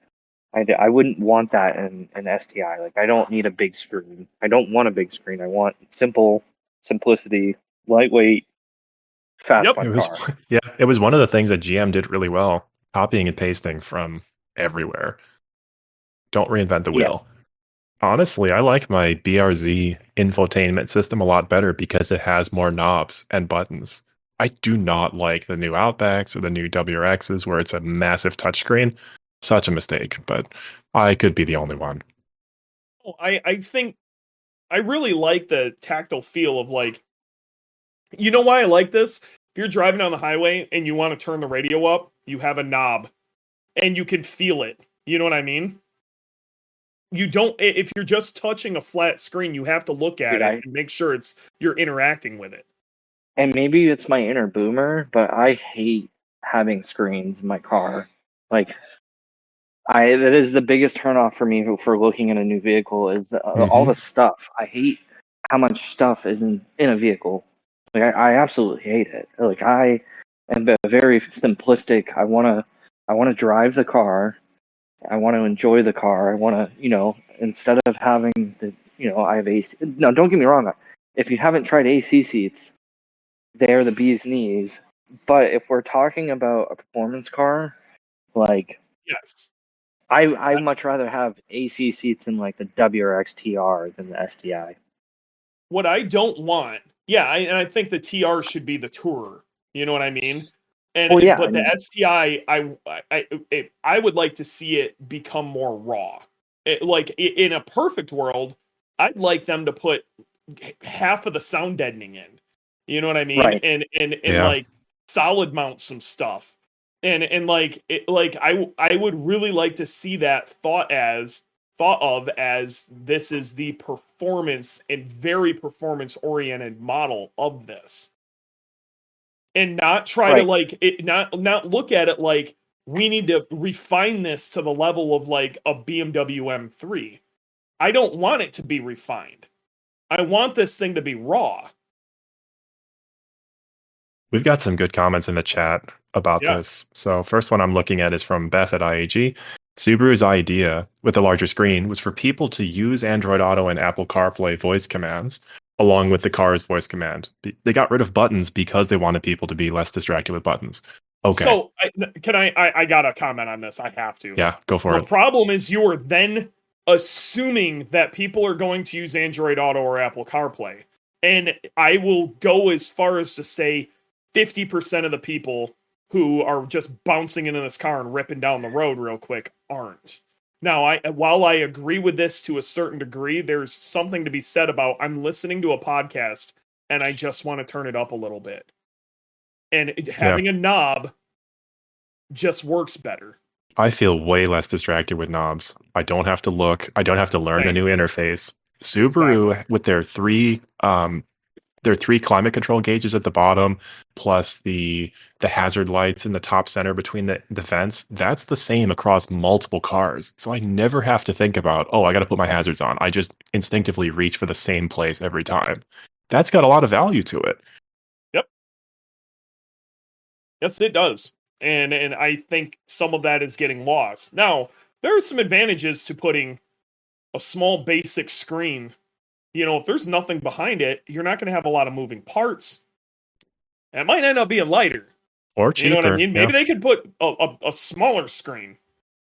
I wouldn't want that in an STI. Like I don't need a big screen. I don't want a big screen. I want simplicity, lightweight, fast car. It was one of the things that GM did really well, copying and pasting from everywhere. Don't reinvent the wheel. Honestly, I like my BRZ infotainment system a lot better because it has more knobs and buttons. I do not like the new Outbacks or the new WRXs where it's a massive touchscreen. Such a mistake, but I could be the only one. I think I really like the tactile feel of like, you know why I like this? If you're driving on the highway and you want to turn the radio up, you have a knob and you can feel it. You know what I mean? You don't, if you're just touching a flat screen, you have to look at it and make sure you're interacting with it. And maybe it's my inner boomer, but I hate having screens in my car. Like, that is the biggest turnoff for me for looking at a new vehicle is all the stuff. I hate how much stuff is in a vehicle. Like I absolutely hate it. Like I am very simplistic. I want to drive the car. I want to enjoy the car. I want to, instead of having I have AC. No, don't get me wrong. If you haven't tried AC seats, they're the bee's knees. But if we're talking about a performance car, like yes. I much rather have AC seats in like the WRX TR than the STI. What I don't want, I think the TR should be the Tourer. You know what I mean? And the STI, I would like to see it become more raw. In a perfect world, I'd like them to put half of the sound deadening in. You know what I mean? Right. And Yeah. like solid mount some stuff. And like I would really like to see that thought of as this is the performance and very performance oriented model of this. And not try to Right. not look at it like we need to refine this to the level of like a BMW M3. I don't want it to be refined. I want this thing to be raw. We've got some good comments in the chat about Yeah. this. So, first one I'm looking at is from Beth at IAG. Subaru's idea with the larger screen was for people to use Android Auto and Apple CarPlay voice commands along with the car's voice command. They got rid of buttons because they wanted people to be less distracted with buttons. Okay. So I got to comment on this. I have to. Yeah, go for The it. problem is you are then assuming that people are going to use Android Auto or Apple CarPlay. And I will go as far as to say 50% of the people who are just bouncing into this car and ripping down the road real quick aren't. Now, while I agree with this to a certain degree, there's something to be said about I'm listening to a podcast and I just want to turn it up a little bit. And having a knob just works better. I feel way less distracted with knobs. I don't have to look. I don't have to learn a new interface. Subaru with their three climate control gauges at the bottom, plus the hazard lights in the top center between the vents, that's the same across multiple cars. So I never have to think about, oh, I got to put my hazards on. I just instinctively reach for the same place every time. That's got a lot of value to it. Yep. Yes, it does. And I think some of that is getting lost. Now, there are some advantages to putting a small basic screen. You know, if there's nothing behind it, you're not going to have a lot of moving parts. It might end up being lighter. Or cheaper. You know what I mean? Yeah. Maybe they could put a smaller screen.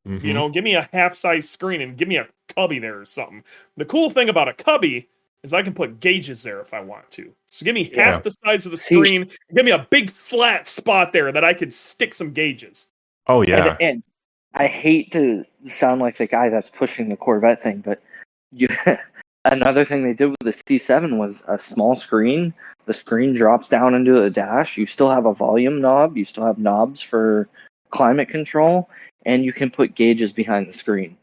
Mm-hmm. You know, give me a half-size screen and give me a cubby there or something. The cool thing about a cubby is I can put gauges there if I want to. So give me half the size of the screen. Give me a big flat spot there that I could stick some gauges. Oh, yeah. And I hate to sound like the guy that's pushing the Corvette thing, but another thing they did with the C7 was a small screen. The screen drops down into the dash. You still have a volume knob. You still have knobs for climate control, and you can put gauges behind the screen.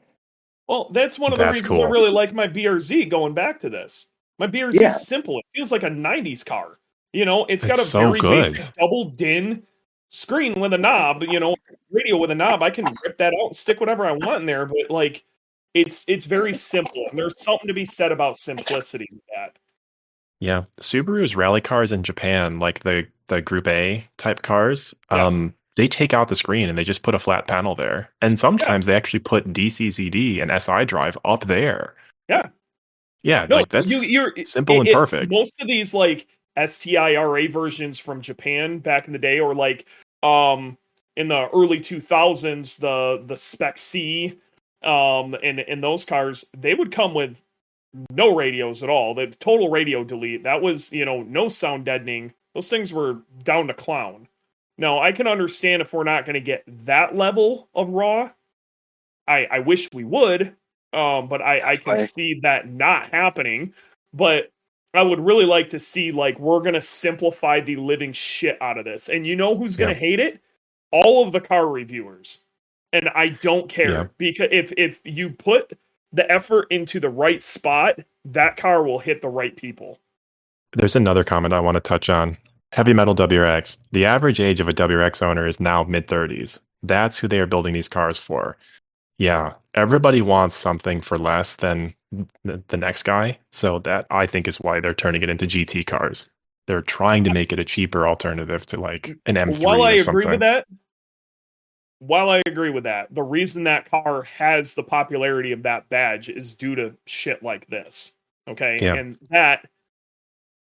Well, that's one of the reasons I really like my BRZ going back to this. My BRZ is simple. It feels like a 90s car. You know, it's got a very basic double DIN screen with a knob, you know, radio with a knob. I can rip that out and stick whatever I want in there, but like it's very simple. And there's something to be said about simplicity with that. Yeah. Subaru's rally cars in Japan, like the Group A type cars, they take out the screen and they just put a flat panel there. And sometimes they actually put DCZD and SI drive up there. Yeah. Yeah, no, like that's simple and perfect. Most of these like STI RA versions from Japan back in the day, or like in the early 2000s, the Spec C and those cars, they would come with no radios at all. The total radio delete. That was, you know, no sound deadening. Those things were down to clown. Now, I can understand if we're not going to get that level of raw. I wish we would, but I can see that not happening. But I would really like to see, like, we're going to simplify the living shit out of this. And you know who's going to hate it? All of the car reviewers. And I don't care, because if you put the effort into the right spot, that car will hit the right people. There's another comment I want to touch on. Heavy Metal WRX. The average age of a WRX owner is now mid-30s. That's who they are building these cars for. Yeah, everybody wants something for less than the next guy. So that, I think, is why they're turning it into GT cars. They're trying to make it a cheaper alternative to like an M3 While I or something. agree with that, the reason that car has the popularity of that badge is due to shit like this. Okay? Yeah.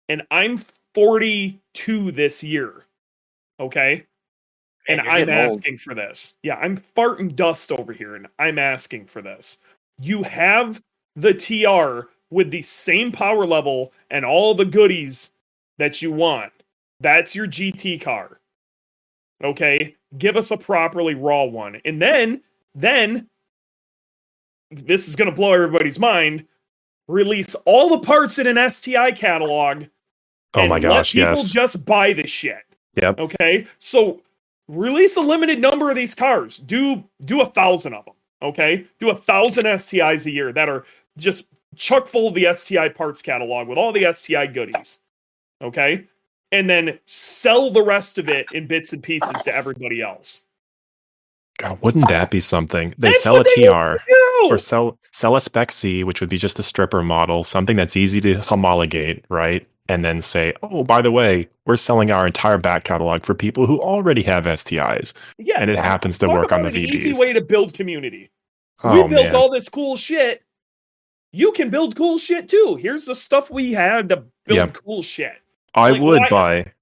And I'm 42 this year. Okay? And I'm asking for this. Yeah, I'm farting dust over here, and I'm asking for this. You have the TR with the same power level and all the goodies that you want. That's your GT car. Okay? Give us a properly raw one. And then this is going to blow everybody's mind, release all the parts in an STI catalog Oh my and let gosh, people yes. just buy the shit. Yep. Okay? So release a limited number of these cars. Do 1,000 of them. Okay? Do 1,000 STIs a year that are just chock full of the STI parts catalog with all the STI goodies. Okay? And then sell the rest of it in bits and pieces to everybody else. God, wouldn't that be something? They That's sell what a they TR need to or do! sell a Spec C, which would be just a stripper model, something that's easy to homologate, right? And then say, oh, by the way, we're selling our entire back catalog for people who already have STIs. Yeah, And it happens to talk work on about the an easy VBs. way to build community. We Oh built man. all this cool shit. You can build cool shit too. Here's the stuff we had to build Yep. cool shit. I Like, would why?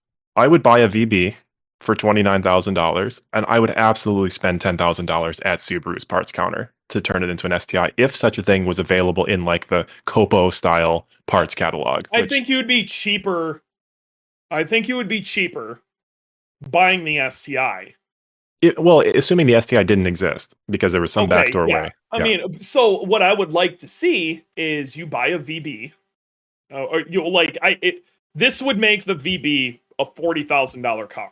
buy a VB for $29,000, and I would absolutely spend $10,000 at Subaru's parts counter to turn it into an STI if such a thing was available in like the Copo style parts catalog. I think you would be cheaper. I think you would be cheaper buying the STI. Well, assuming the STI didn't exist because there was some backdoor way. I mean, so what I would like to see is you buy a VB, or this would make the VB a $40,000 car,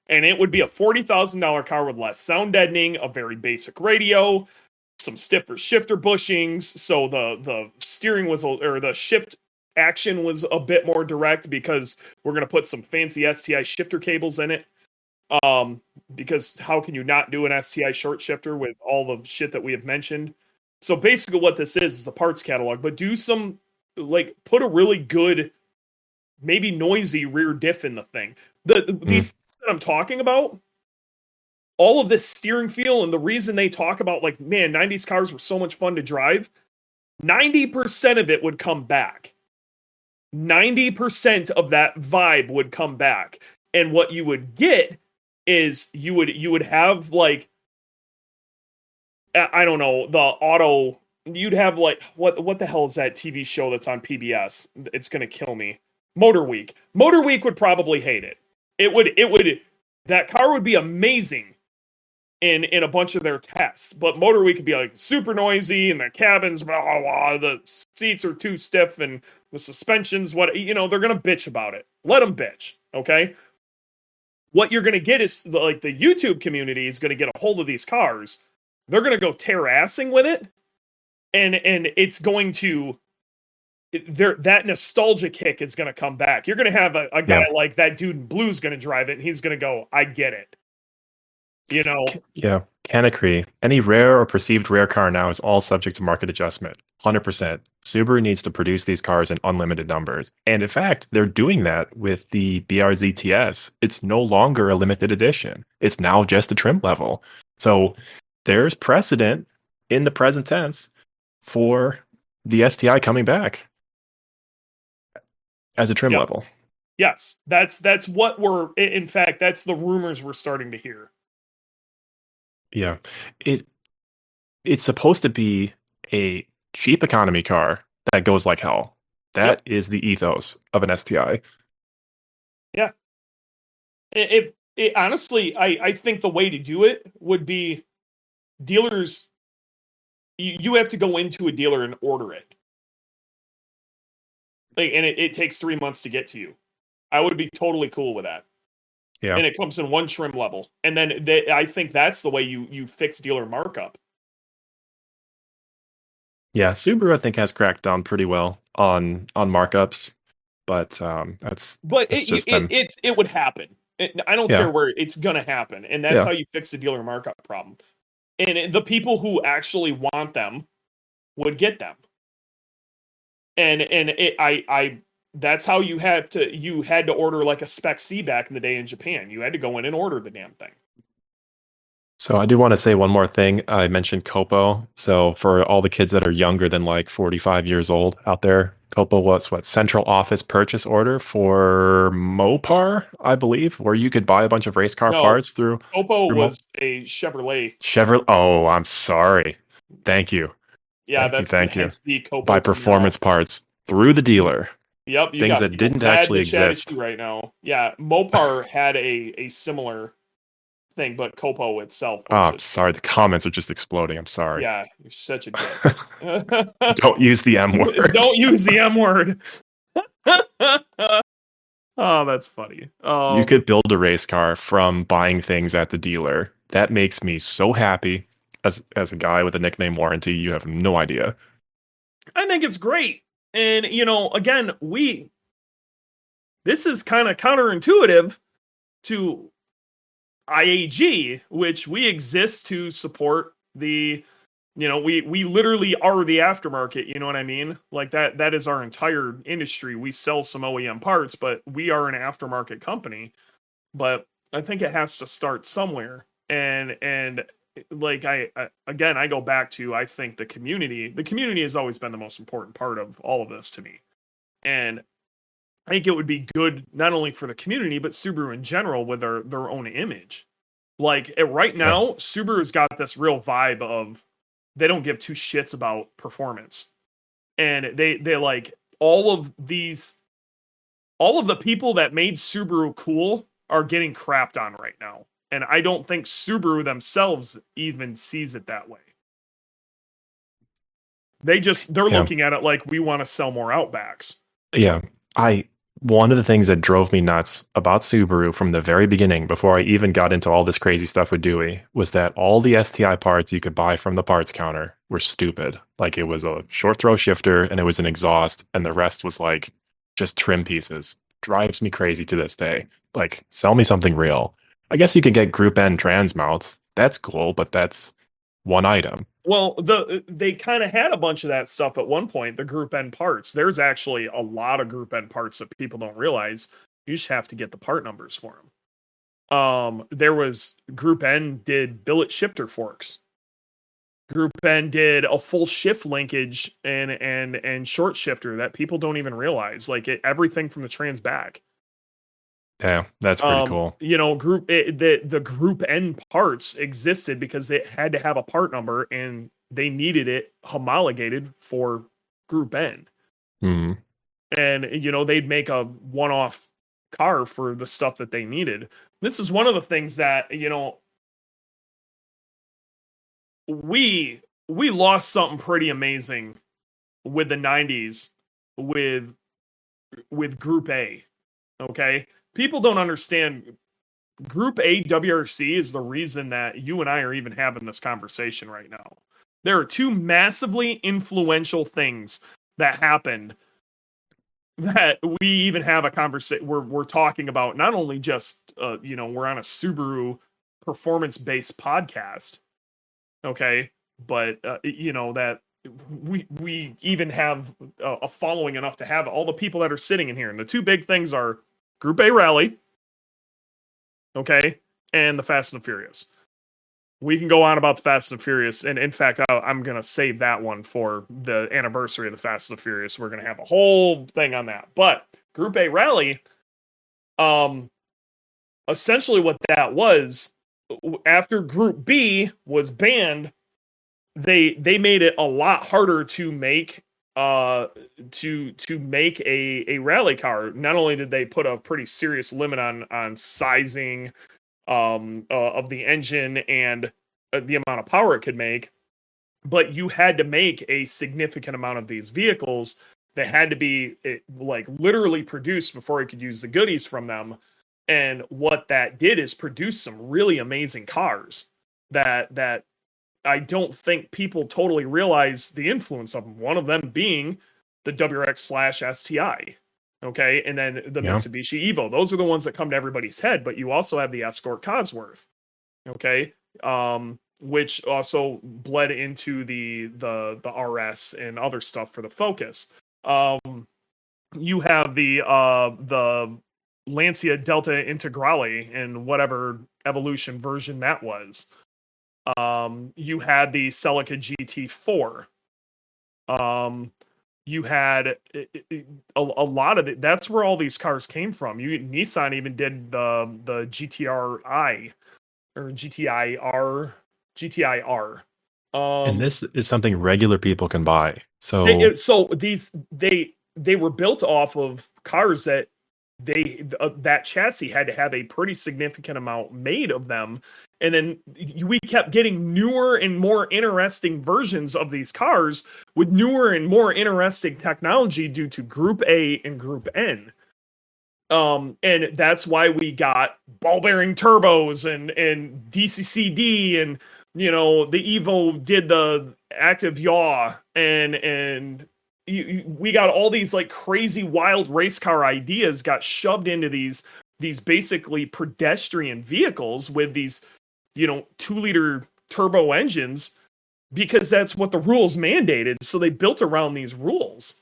and it would be a $40,000 car with less sound deadening, a very basic radio, some stiffer shifter bushings, so the steering was or the shift action was a bit more direct because we're gonna put some fancy STI shifter cables in it. Because how can you not do an STI short shifter with all the shit that we have mentioned? So basically what this is a parts catalog, but do some, like, put a really good, maybe noisy rear diff in the thing. These that I'm talking about, all of this steering feel, and the reason they talk about, like, man, 90s cars were so much fun to drive, 90% of it would come back. 90% of that vibe would come back. And what you would get is you would have, like, I don't know, the auto, you'd have, like, what the hell is that TV show that's on PBS? It's gonna kill me. Motor Week. Motor Week would probably hate it. It would that car would be amazing in a bunch of their tests, but Motor Week could be like super noisy and the cabins, blah, blah, blah, the seats are too stiff and the suspensions, they're gonna bitch about it. Let them bitch, okay? What you're going to get is, like, the YouTube community is going to get a hold of these cars. They're going to go tear-assing with it. And it's going to, that nostalgia kick is going to come back. You're going to have a guy like that dude in blue's going to drive it, and he's going to go, I get it. Yeah, can agree. Any rare or perceived rare car now is all subject to market adjustment. 100%. Subaru needs to produce these cars in unlimited numbers. And in fact, they're doing that with the BRZ-TS. It's no longer a limited edition. It's now just a trim level. So there's precedent in the present tense for the STI coming back as a trim level. Yes, that's what in fact, that's the rumors we're starting to hear. Yeah. It's supposed to be a cheap economy car that goes like hell. That is the ethos of an STI. Yeah. It honestly, I think the way to do it would be dealers. You have to go into a dealer and order it. Like, and it takes 3 months to get to you. I would be totally cool with that. Yeah. And it comes in one trim level. And then I think that's the way you fix dealer markup. Yeah, Subaru I think has cracked down pretty well on markups, but that's just them. It would happen. I don't care where it's gonna happen, and that's how you fix the dealer markup problem. And the people who actually want them would get them. And that's how you had to order, like, a Spec C back in the day in Japan. You had to go in and order the damn thing. So I do want to say one more thing. I mentioned Copo. So for all the kids that are younger than like 45 years old out there, Copo was central office purchase order for Mopar, I believe, where you could buy a bunch of race car parts through. Copo was a Chevrolet. Oh, I'm sorry. Thank you. Yeah, thank you. Copo buy performance parts through the dealer. Yep, things that didn't actually exist right now. Yeah, Mopar had a similar thing, but Copo itself Oh, was I'm sorry. The comments are just exploding. I'm sorry. yeah, you're such a dick. Don't use the M word. Don't use the M word. Oh, that's funny. You could build a race car from buying things at the dealer. That makes me so happy. As a guy with a nickname Warranty, you have no idea. I think it's great. And, again, this is kind of counterintuitive to IAG, which we exist to support we literally are the aftermarket, you know what I mean? Like that is our entire industry. We sell some OEM parts, but we are an aftermarket company. But I think it has to start somewhere. And like I go back to, I think the community has always been the most important part of all of this to me. And I think it would be good not only for the community, but Subaru in general with their own image. Like right now, Subaru's got this real vibe of they don't give two shits about performance. And they like all of the people that made Subaru cool are getting crapped on right now. And I don't think Subaru themselves even sees it that way. They're looking at it like we want to sell more Outbacks. Yeah. One of the things that drove me nuts about Subaru from the very beginning, before I even got into all this crazy stuff with Dewey, was that all the STI parts you could buy from the parts counter were stupid. Like it was a short throw shifter and it was an exhaust, and the rest was like just trim pieces. Drives me crazy to this day. Like, sell me something real. I guess you could get Group N trans mounts. That's cool, but that's one item. Well, they kind of had a bunch of that stuff at one point, the Group N parts. There's actually a lot of Group N parts that people don't realize. You just have to get the part numbers for them. There was Group N did billet shifter forks. Group N did a full shift linkage and short shifter that people don't even realize. Like everything from the trans back. Yeah, that's pretty cool. The Group N parts existed because they had to have a part number and they needed it homologated for Group N. Mm-hmm. And, they'd make a one-off car for the stuff that they needed. This is one of the things that, we lost something pretty amazing with the 90s with Group A. Okay? People don't understand Group A WRC is the reason that you and I are even having this conversation right now. There are two massively influential things that happened that we even have a conversation. We're talking about not only just, we're on a Subaru performance-based podcast, okay, but, that we even have a following enough to have all the people that are sitting in here. And the two big things are Group A Rally, okay, and the Fast and the Furious. We can go on about the Fast and the Furious, and in fact, I'm going to save that one for the anniversary of the Fast and the Furious. We're going to have a whole thing on that. But Group A Rally, essentially what that was, after Group B was banned, they made it a lot harder to make to make a rally car. Not only did they put a pretty serious limit on sizing of the engine and the amount of power it could make, but you had to make a significant amount of these vehicles that had to be like literally produced before you could use the goodies from them. And what that did is produce some really amazing cars that I don't think people totally realize the influence of them. One of them being the WRX/STI, okay? And then the Mitsubishi Evo. Those are the ones that come to everybody's head, but you also have the Escort Cosworth, okay? Which also bled into the RS and other stuff for the Focus. You have the Lancia Delta Integrale in whatever evolution version that was. You had the Celica GT4. You had a lot of it. That's where all these cars came from. Nissan even did the GTR-I or GTI-R. And this is something regular people can buy. So they were built off of cars that that chassis had to have a pretty significant amount made of them. And then we kept getting newer and more interesting versions of these cars with newer and more interesting technology due to Group A and Group N. And that's why we got ball bearing turbos and DCCD, and the Evo did the active yaw, and we got all these like crazy wild race car ideas got shoved into these basically pedestrian vehicles with these 2-liter turbo engines, because that's what the rules mandated. So they built around these rules.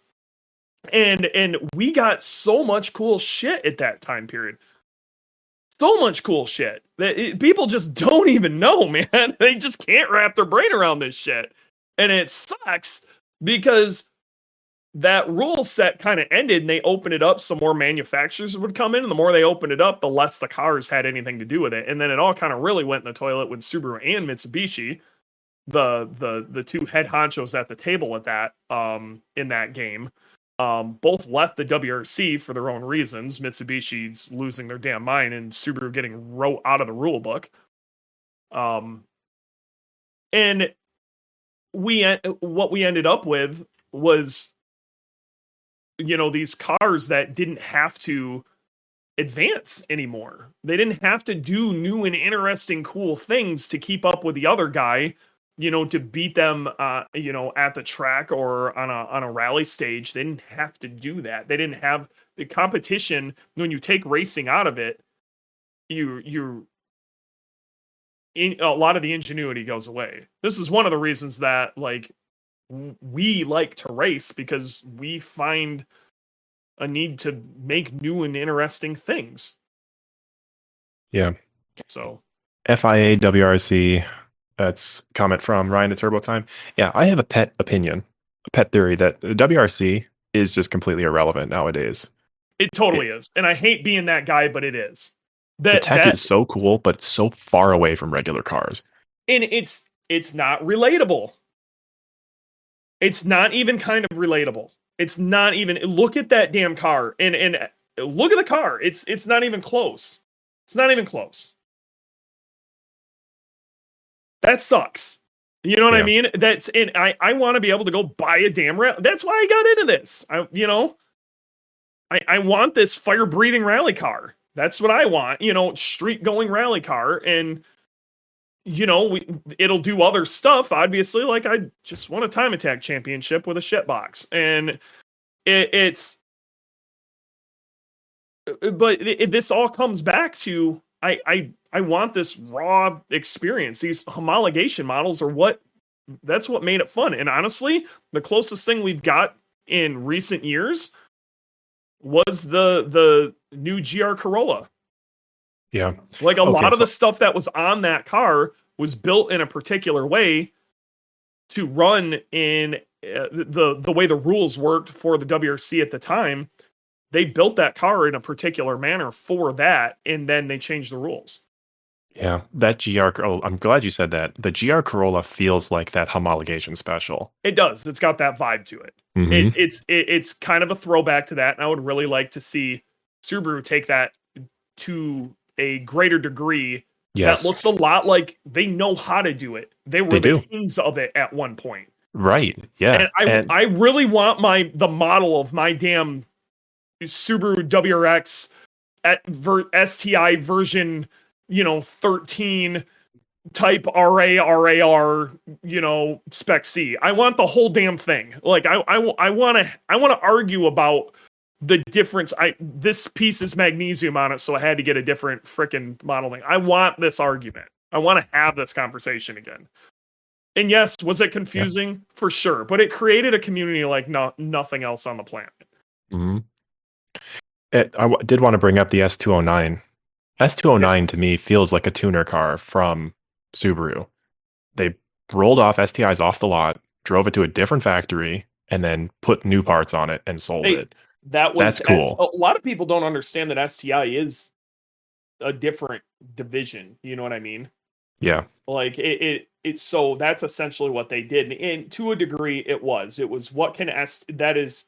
And we got so much cool shit at that time period. So much cool shit that people just don't even know, man. They just can't wrap their brain around this shit. And it sucks because that rule set kind of ended and they opened it up. Some more manufacturers would come in, and the more they opened it up, the less the cars had anything to do with it. And then it all kind of really went in the toilet with Subaru and Mitsubishi, the two head honchos at the table at that in that game. Both left the WRC for their own reasons. Mitsubishi's losing their damn mind and Subaru getting wrote out of the rule book. And what we ended up with was, these cars that didn't have to advance anymore. They didn't have to do new and interesting, cool things to keep up with the other guy, to beat them, at the track or on a rally stage. They didn't have to do that. They didn't have the competition. When you take racing out of it, a lot of the ingenuity goes away. This is one of the reasons that we like to race, because we find a need to make new and interesting things. Yeah. So FIA WRC. That's comment from Ryan at Turbo Time. Yeah, I have a pet theory that WRC is just completely irrelevant nowadays. It totally is. And I hate being that guy, but it is. The tech is so cool, but it's so far away from regular cars. And it's not relatable. It's not even kind of relatable. It's not even, look at that damn car and look at the car. It's not even close. It's not even close. That sucks. You know what I mean? I want to be able to go buy a damn rally. That's why I got into this. I want this fire breathing rally car. That's what I want. Street going rally car. And it'll do other stuff, obviously. Like, I just won a time attack championship with a shit box. And this all comes back to, I want this raw experience. These homologation models are that's what made it fun. And honestly, the closest thing we've got in recent years was the new GR Corolla. Yeah. Like a lot of the stuff that was on that car was built in a particular way to run in the way the rules worked for the WRC at the time. They built that car in a particular manner for that, and then they changed the rules. Yeah, that GR Corolla, I'm glad you said that. The GR Corolla feels like that homologation special. It does. It's got that vibe to it. Mm-hmm. It's kind of a throwback to that, and I would really like to see Subaru take that to a greater degree. Yes. That looks a lot like they know how to do it. They were the kings of it at one point. Right, yeah. And I really want the model of my damn Subaru WRX at STI version 13 type RAR, spec C. I want the whole damn thing. Like I want to argue about the difference. This piece is magnesium on it, so I had to get a different freaking modeling. I want this argument. I want to have this conversation again. And yes, was it confusing? Yeah. For sure, but it created a community like nothing else on the planet. Mm-hmm. I did want to bring up the S209. S209 to me feels like a tuner car from Subaru. They rolled off STIs off the lot, drove it to a different factory, and then put new parts on it and sold it. That's cool. A lot of people don't understand that STI is a different division. You know what I mean? Yeah. Like so that's essentially what they did. And to a degree it was what can that is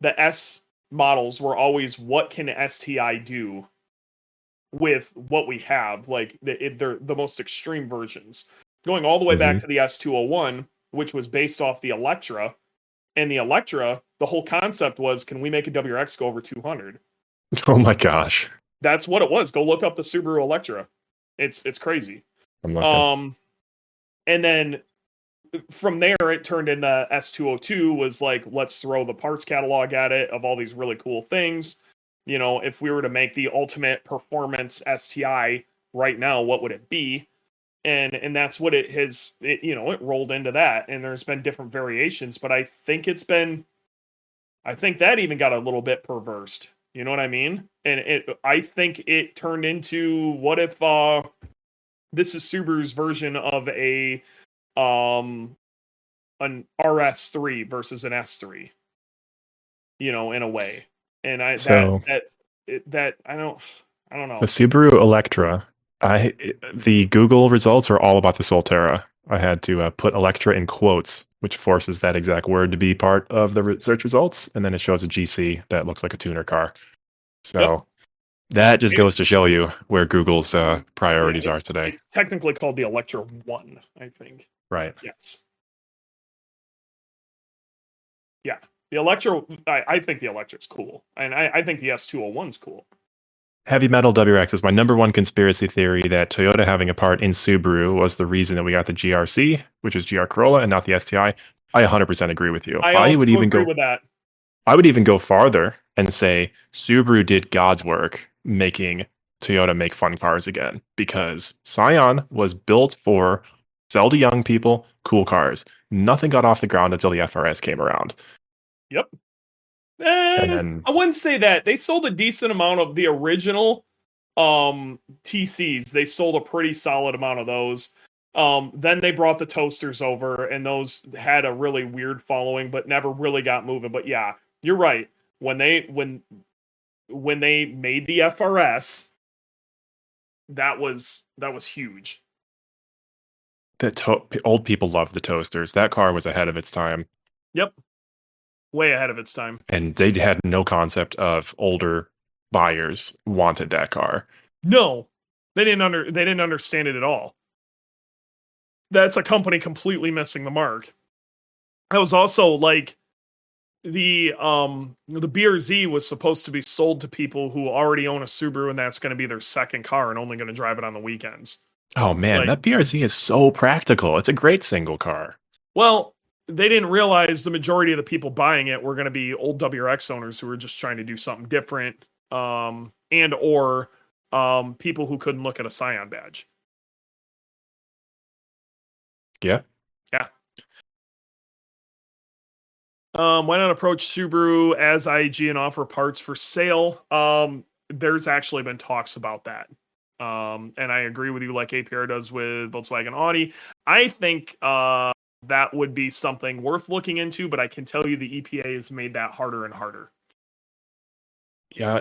the S models were always, what can STI do with what we have? Like they're the most extreme versions, going all the way back to the S201, which was based off the Electra. And the Electra, the whole concept was, can we make a WRX go over 200? Oh my gosh. That's what it was. Go look up the Subaru Electra. It's crazy. I'm looking. And then from there, it turned into S202, was like, let's throw the parts catalog at it of all these really cool things. You know, if we were to make the ultimate performance STI right now, what would it be? And that's what it has, it rolled into that. And there's been different variations, but I think that even got a little bit perversed. You know what I mean? And I think it turned into, what if this is Subaru's version of an RS3 versus an S3, in a way. And I don't know. The Subaru Electra, the Google results are all about the Solterra. I had to put Electra in quotes, which forces that exact word to be part of the search results, and then it shows a GC that looks like a tuner car. So that just goes to show you where Google's priorities are today. It's technically called the Electra 1, I think. Right. Yes. Yeah. The Electra, I think the Electra's cool. And I think the S201's cool. Heavy metal WRX is my number one conspiracy theory that Toyota having a part in Subaru was the reason that we got the GRC, which is GR Corolla, and not the STI. I 100% agree with you. I would even agree with that. I would even go farther and say Subaru did God's work making Toyota make fun cars again, because Scion was built for sell to young people, cool cars. Nothing got off the ground until the FRS came around. Yep. I wouldn't say that. They sold a decent amount of the original TCs. They sold a pretty solid amount of those. Then they brought the Toasters over, and those had a really weird following, but never really got moving. But yeah, you're right. When they made the FRS, that was huge. Old people loved the Toasters. That car was ahead of its time. Yep. Way ahead of its time. And they had no concept of older buyers wanted that car. No. They didn't understand it at all. That's a company completely missing the mark. I was also like, the BRZ was supposed to be sold to people who already own a Subaru, and that's going to be their second car and only going to drive it on the weekends. Oh man, that BRZ is so practical. It's a great single car. Well, they didn't realize the majority of the people buying it were going to be old WRX owners who were just trying to do something different, and or people who couldn't look at a Scion badge. Yeah. Yeah. Why not approach Subaru as IAG and offer parts for sale? There's actually been talks about that. And I agree with you, like APR does with Volkswagen Audi. I think that would be something worth looking into, but I can tell you the EPA has made that harder and harder. Yeah,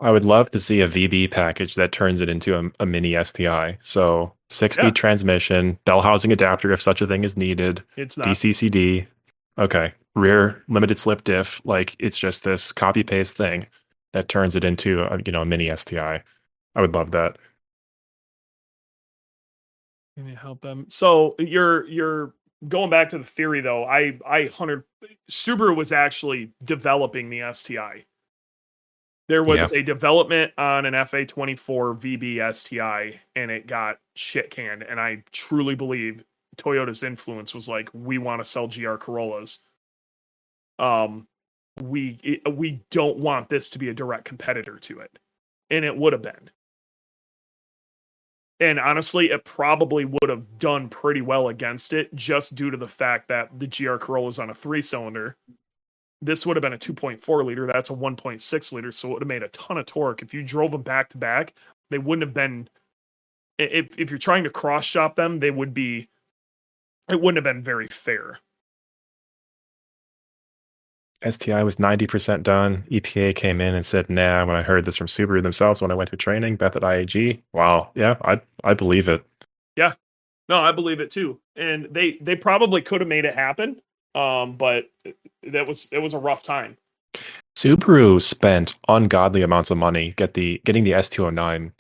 I would love to see a VB package that turns it into a mini STI. So 6-speed transmission, bell housing adapter if such a thing is needed. It's not. DCCD. Okay. Rear limited slip diff. Like, it's just this copy paste thing that turns it into a mini STI. I would love that. Can you help them? So you're going back to the theory though. Subaru was actually developing the STI. There was a development on an FA24 VB STI, and it got shit canned. And I truly believe Toyota's influence was like, we want to sell GR Corollas. We don't want this to be a direct competitor to it, and it would have been. And honestly, it probably would have done pretty well against it, just due to the fact that the GR Corolla is on a 3-cylinder. This would have been a 2.4 liter. That's a 1.6 liter. So it would have made a ton of torque. If you drove them back to back, they wouldn't have been. If you're trying to cross shop them, it wouldn't have been very fair. STI was 90% done. EPA came in and said, nah, when I heard this from Subaru themselves when I went to training, Beth at IAG. Wow. Yeah, I believe it. Yeah. No, I believe it too. And they probably could have made it happen. But it was a rough time. Subaru spent ungodly amounts of money getting the S209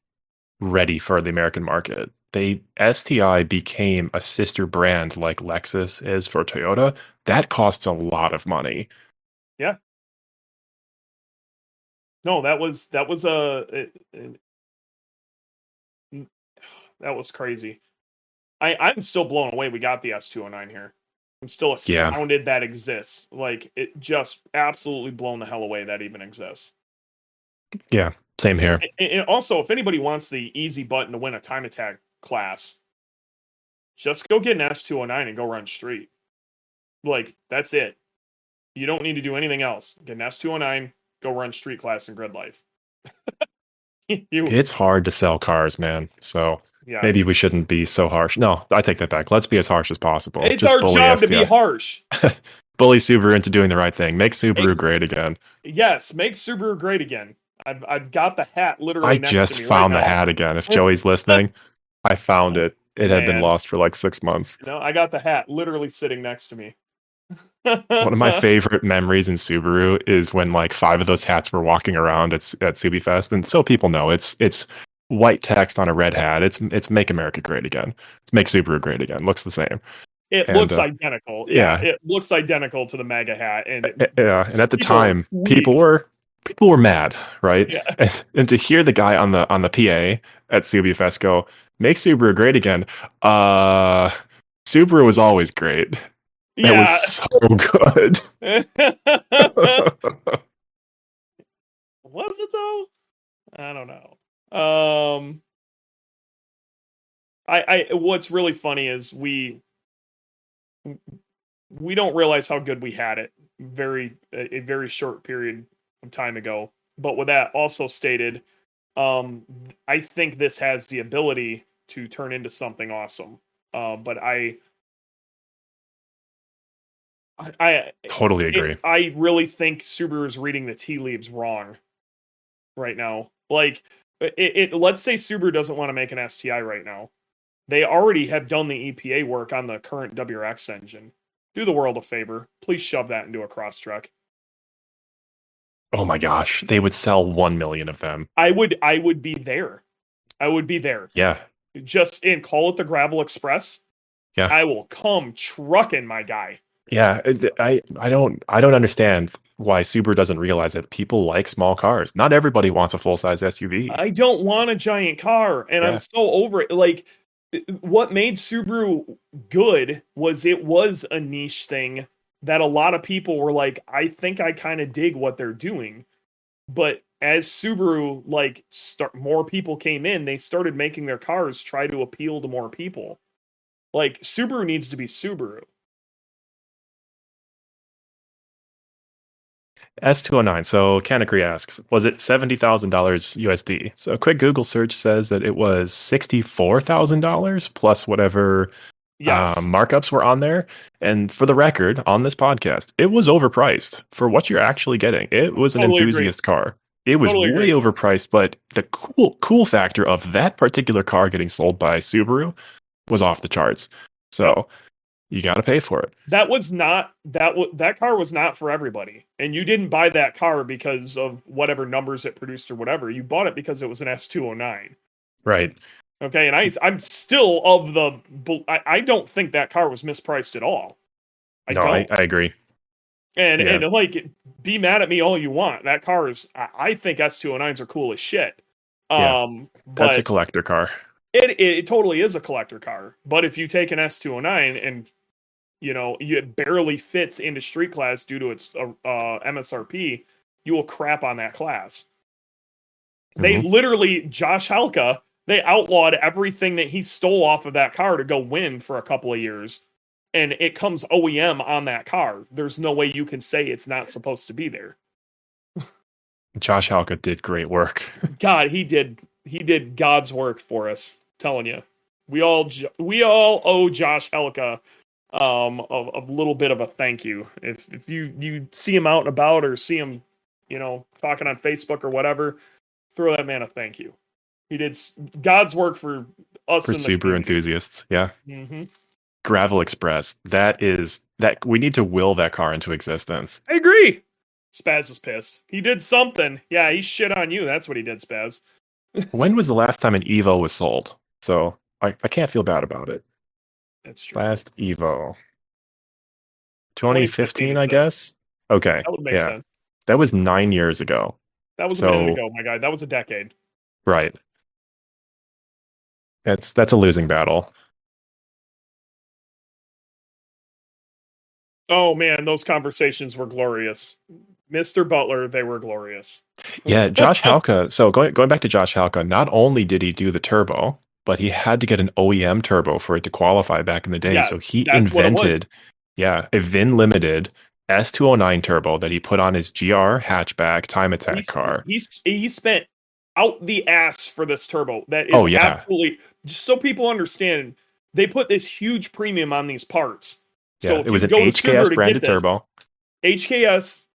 ready for the American market. STI became a sister brand like Lexus is for Toyota. That costs a lot of money. Yeah. No, that was crazy. I'm still blown away we got the S209 here. I'm still astounded that exists. Like, it just absolutely blown the hell away that even exists. Yeah, same here. And also, if anybody wants the easy button to win a time attack class, just go get an S209 and go run street. Like, that's it. You don't need to do anything else. Get an S209, go run street class in grid life. It's hard to sell cars, man. So yeah. Maybe we shouldn't be so harsh. No, I take that back. Let's be as harsh as possible. It's just our job to be harsh. Bully Subaru into doing the right thing. Make Subaru great again. Yes, make Subaru great again. I've got the hat literally I next just to me found right the now. hat again. If Joey's listening, I found it. It had been lost for like 6 months. No, I got the hat literally sitting next to me. One of my favorite memories in Subaru is when like 5 of those hats were walking around at SubiFest, and so people know it's white text on a red hat. It's Make America Great Again. It's Make Subaru Great Again. Looks the same. It looks identical. Yeah, it looks identical to the MAGA hat. And and at the time, people were mad, right? Yeah. And to hear the guy on the PA at SubiFest go, "Make Subaru Great Again." Subaru was always great. That was so good. Was it though? I don't know. What's really funny is we don't realize how good we had it a very short period of time ago. But with that also stated, I think this has the ability to turn into something awesome. But I totally agree. I really think Subaru is reading the tea leaves wrong right now. Like, let's say Subaru doesn't want to make an STI right now. They already have done the EPA work on the current WRX engine. Do the world a favor. Please shove that into a cross truck. Oh my gosh, they would sell 1 million of them. I would be there. I would be there. Yeah. Just call it the Gravel Express. Yeah. I will come trucking, my guy. Yeah, I don't understand why Subaru doesn't realize that people like small cars. Not everybody wants a full-size SUV. I don't want a giant car, and I'm so over it. Like, what made Subaru good was it was a niche thing that a lot of people were like, I think I kind of dig what they're doing. But as Subaru, more people came in, they started making their cars try to appeal to more people. Like, Subaru needs to be Subaru. S209. So Canacry asks, was it $70,000 USD? So a quick Google search says that it was $64,000 plus whatever markups were on there. And for the record, on this podcast, it was overpriced for what you're actually getting. It was an enthusiast car. It was way overpriced, but the cool factor of that particular car getting sold by Subaru was off the charts. So you got to pay for it. That car was not for everybody. And you didn't buy that car because of whatever numbers it produced or whatever. You bought it because it was an S209. Right. Okay, and I'm still of the... I don't think that car was mispriced at all. I agree. And be mad at me all you want. That car is... I think S209s are cool as shit. That's a collector car. It totally is a collector car. But if you take an S209 and it barely fits into street class due to its MSRP, you will crap on that class. Mm-hmm. They literally, Josh Halka, they outlawed everything that he stole off of that car to go win for a couple of years. And it comes OEM on that car. There's no way you can say it's not supposed to be there. Josh Halka did great work. God, he did God's work for us. Telling you, we all owe Josh Halka a little bit of a thank you. If you see him out and about or see him, talking on Facebook or whatever, throw that man a thank you. He did God's work for us. For Subaru enthusiasts, yeah. Mm-hmm. Gravel Express. That we need to will that car into existence. I agree. Spaz is pissed. He did something. Yeah, he shit on you. That's what he did, Spaz. When was the last time an Evo was sold? So I can't feel bad about it. That's true. Last Evo. 2015, 2015, I guess? Okay. That would make Yeah. sense. That was 9 years ago. That was a minute ago, my guy. That was a decade. Right. That's a losing battle. Oh man, those conversations were glorious. Mr. Butler, they were glorious. Yeah, Josh Halka. So going back to Josh Halka, not only did he do the turbo, but he had to get an OEM turbo for it to qualify back in the day. Yes, so he that's what it was. invented, a VIN limited S209 turbo that he put on his GR hatchback time attack car. He spent out the ass for this turbo. That is Oh, yeah. absolutely, just so people understand, they put this huge premium on these parts. So Yeah, if it was you an go to Subaru HKS to branded get this, turbo. HKS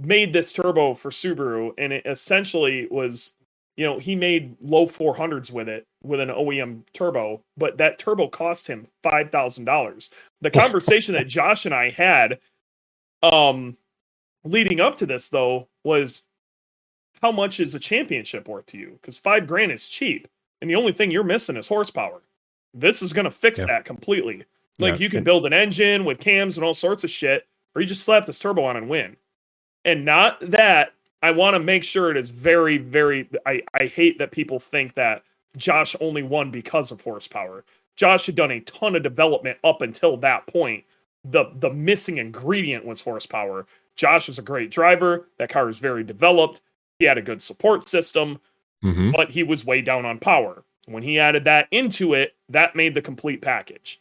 made this turbo for Subaru, and it essentially was, he made low 400s with it with an OEM turbo, but that turbo cost him $5,000. The conversation that Josh and I had leading up to this, though, was how much is a championship worth to you? Because $5,000 is cheap, and the only thing you're missing is horsepower. This is going to fix that completely. Like, you can build an engine with cams and all sorts of shit, or you just slap this turbo on and win. And not that, I want to make sure it is very, very, I hate that people think that Josh only won because of horsepower. Josh had done a ton of development up until that point. The missing ingredient was horsepower. Josh is a great driver. That car is very developed. He had a good support system, but he was way down on power. When he added that into it, that made the complete package.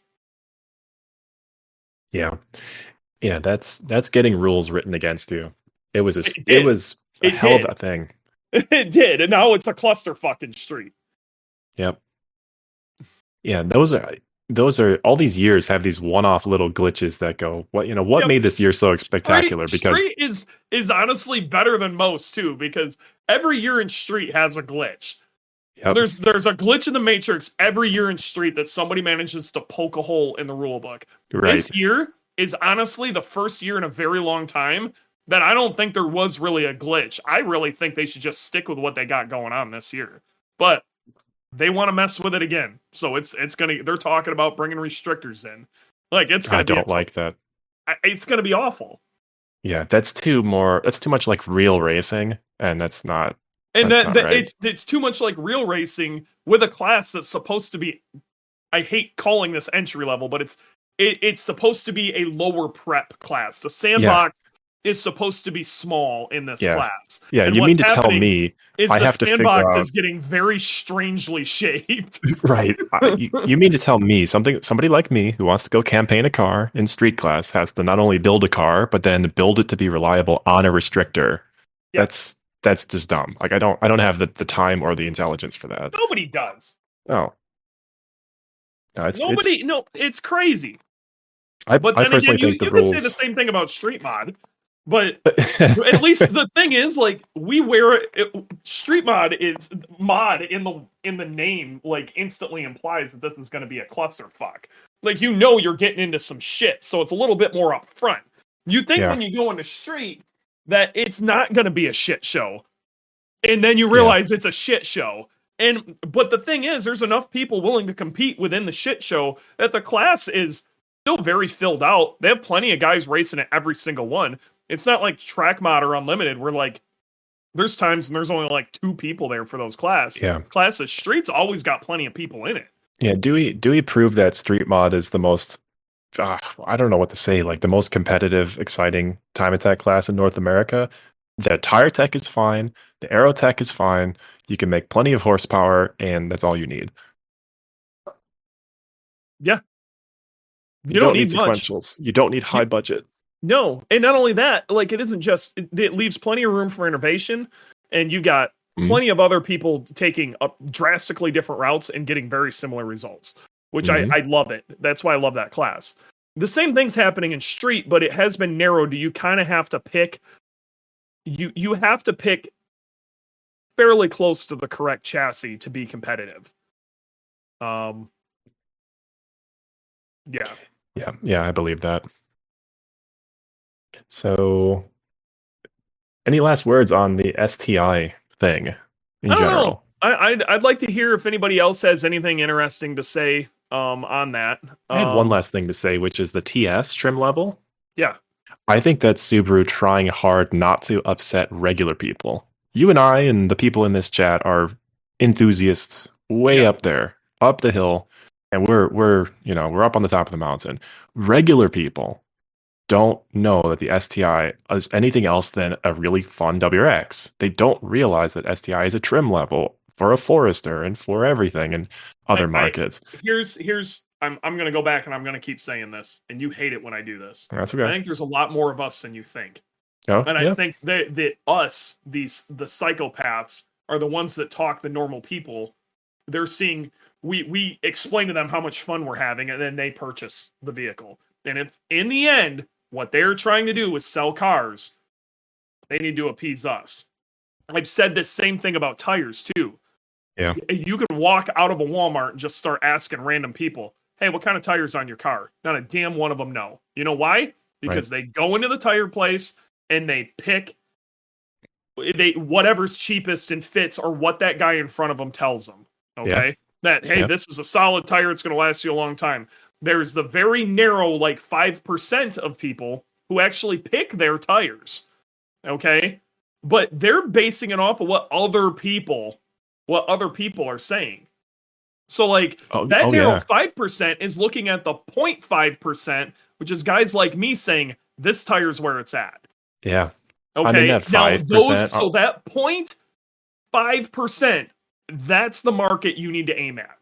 Yeah. Yeah, that's getting rules written against you. It was a hell of a thing. It did, and now it's a cluster fucking street. Yep. Yeah, those are all these years have these one-off little glitches that go, what made this year so spectacular? Because Street is honestly better than most too, because every year in Street has a glitch. Yep. There's a glitch in the Matrix every year in Street that somebody manages to poke a hole in the rule book. Right. This year is honestly the first year in a very long time that I don't think there was really a glitch. I really think they should just stick with what they got going on this year. But they want to mess with it again. So they're talking about bringing restrictors in. Like, I don't like that. It's going to be awful. Yeah, that's too much like real racing, and that's not. And not right. It's too much like real racing with a class that's supposed to be, I hate calling this entry level, but it's supposed to be a lower prep class. The sandbox is supposed to be small in this class. Yeah, and you mean to tell me I have to figure out... The sandbox is getting very strangely shaped. Right. You mean to tell me somebody like me who wants to go campaign a car in street class has to not only build a car, but then build it to be reliable on a restrictor. Yeah. That's just dumb. Like, I don't have the time or the intelligence for that. Nobody does. Oh. No, it's crazy. I personally think the rules... You could say the same thing about Street Mod, but at least the thing is, like, we wear it. Street Mod is mod in the name, like, instantly implies that this is going to be a clusterfuck. Like, you're getting into some shit, so it's a little bit more upfront. You think when you go into Street that it's not going to be a shit show, and then you realize it's a shit show. But the thing is, there's enough people willing to compete within the shit show that the class is still very filled out. They have plenty of guys racing at every single one. It's not like Track Mod or Unlimited where, like, there's times when there's only like 2 people there for those classes. Street's always got plenty of people in it. Yeah, Dewey proved that Street Mod is the most, I don't know what to say, like the most competitive, exciting time attack class in North America. The tire tech is fine. The aero tech is fine. You can make plenty of horsepower, and that's all you need. Yeah. You don't need sequentials. You don't need high budget. No, and not only that, like, it isn't just, it leaves plenty of room for innovation, and you got plenty of other people taking drastically different routes and getting very similar results, which I love it. That's why I love that class. The same thing's happening in Street, but it has been narrowed. You kind of have to pick, you have to pick fairly close to the correct chassis to be competitive. Yeah, I believe that. So Any last words on the STI thing in I don't know. general? I'd like to hear if anybody else has anything interesting to say on that. I had one last thing to say, which is the TS trim level. Yeah. I think that's Subaru trying hard not to upset regular people. You and I and the people in this chat are enthusiasts way up there, up the hill, and we're up on the top of the mountain. Regular people don't know that the STI is anything else than a really fun WRX. They don't realize that STI is a trim level for a Forester and for everything and other markets. I'm going to go back and I'm going to keep saying this, and you hate it when I do this. That's okay. I think there's a lot more of us than you think. Oh, and I think that the psychopaths are the ones that talk the normal people. They're seeing, we explain to them how much fun we're having, and then they purchase the vehicle. And if in the end, what they're trying to do is sell cars, they need to appease us. I've said this same thing about tires too. Yeah. You can walk out of a Walmart and just start asking random people, hey, what kind of tires on your car? Not a damn one of them know. You know why? Because they go into the tire place and they pick whatever's cheapest and fits, or what that guy in front of them tells them. Okay? Yeah. That, hey, this is a solid tire, it's going to last you a long time. There's the very narrow, like 5% of people who actually pick their tires. Okay? But they're basing it off of what other people are saying. So like that narrow 5% is looking at the 0.5%, which is guys like me saying this tire's where it's at. Yeah. Okay. I'm in that 5%. So that 0.5%, that's the market you need to aim at.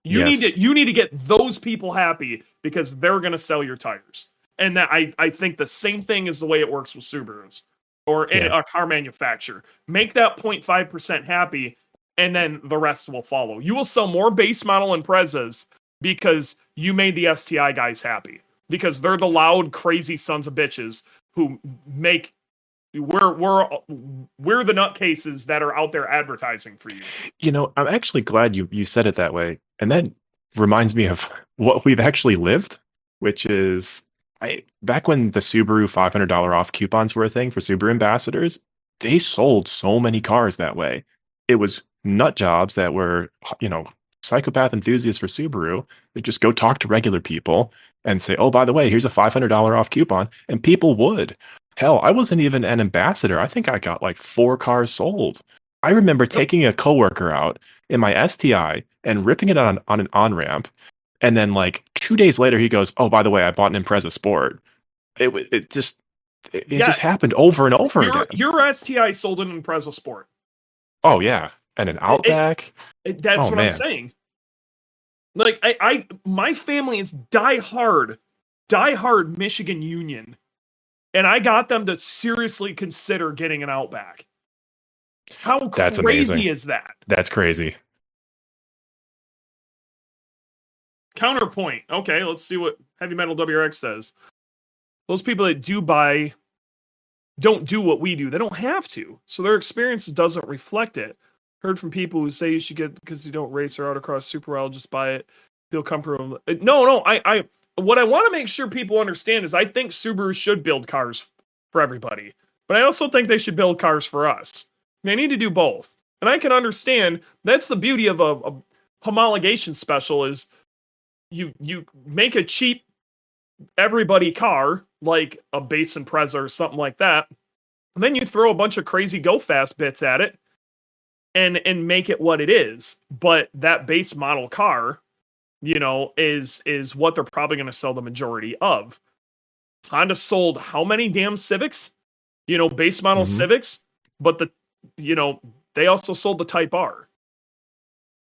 You need to get those people happy, because they're going to sell your tires. And that I think the same thing is the way it works with Subarus or a car manufacturer. Make that 0.5% happy, and then the rest will follow. You will sell more base model Imprezas because you made the STI guys happy. Because they're the loud, crazy sons of bitches who make... We're the nutcases that are out there advertising for you. You know, I'm actually glad you said it that way. And that reminds me of what we've actually lived, which is... back when the Subaru $500 off coupons were a thing for Subaru ambassadors, they sold so many cars that way. It was nut jobs that were, psychopath enthusiasts for Subaru. They just go talk to regular people and say, oh, by the way, here's a $500 off coupon. And people would. Hell, I wasn't even an ambassador. I think I got like 4 cars sold. I remember taking a coworker out in my STI and ripping it on an on-ramp. And then like 2 days later, he goes, oh, by the way, I bought an Impreza Sport. It just happened over and over again. Your STI sold an Impreza Sport. Oh, yeah. And an Outback. That's what I'm saying. Like, my family is diehard Michigan Union. And I got them to seriously consider getting an Outback. How crazy is that? That's crazy. Counterpoint. Okay, let's see what Heavy Metal WRX says. Those people that do buy don't do what we do. They don't have to. So their experience doesn't reflect it. Heard from people who say you should get, because you don't race or autocross super well, just buy it. Feel comfortable. No. What I want to make sure people understand is I think Subaru should build cars for everybody. But I also think they should build cars for us. They need to do both. And I can understand, that's the beauty of a homologation special, is you make a cheap everybody car, like a base Impreza or something like that, and then you throw a bunch of crazy go fast bits at it and make it what it is. But that base model car, is what they're probably going to sell the majority of. Honda sold how many damn Civics? Base model Civics, but they also sold the Type R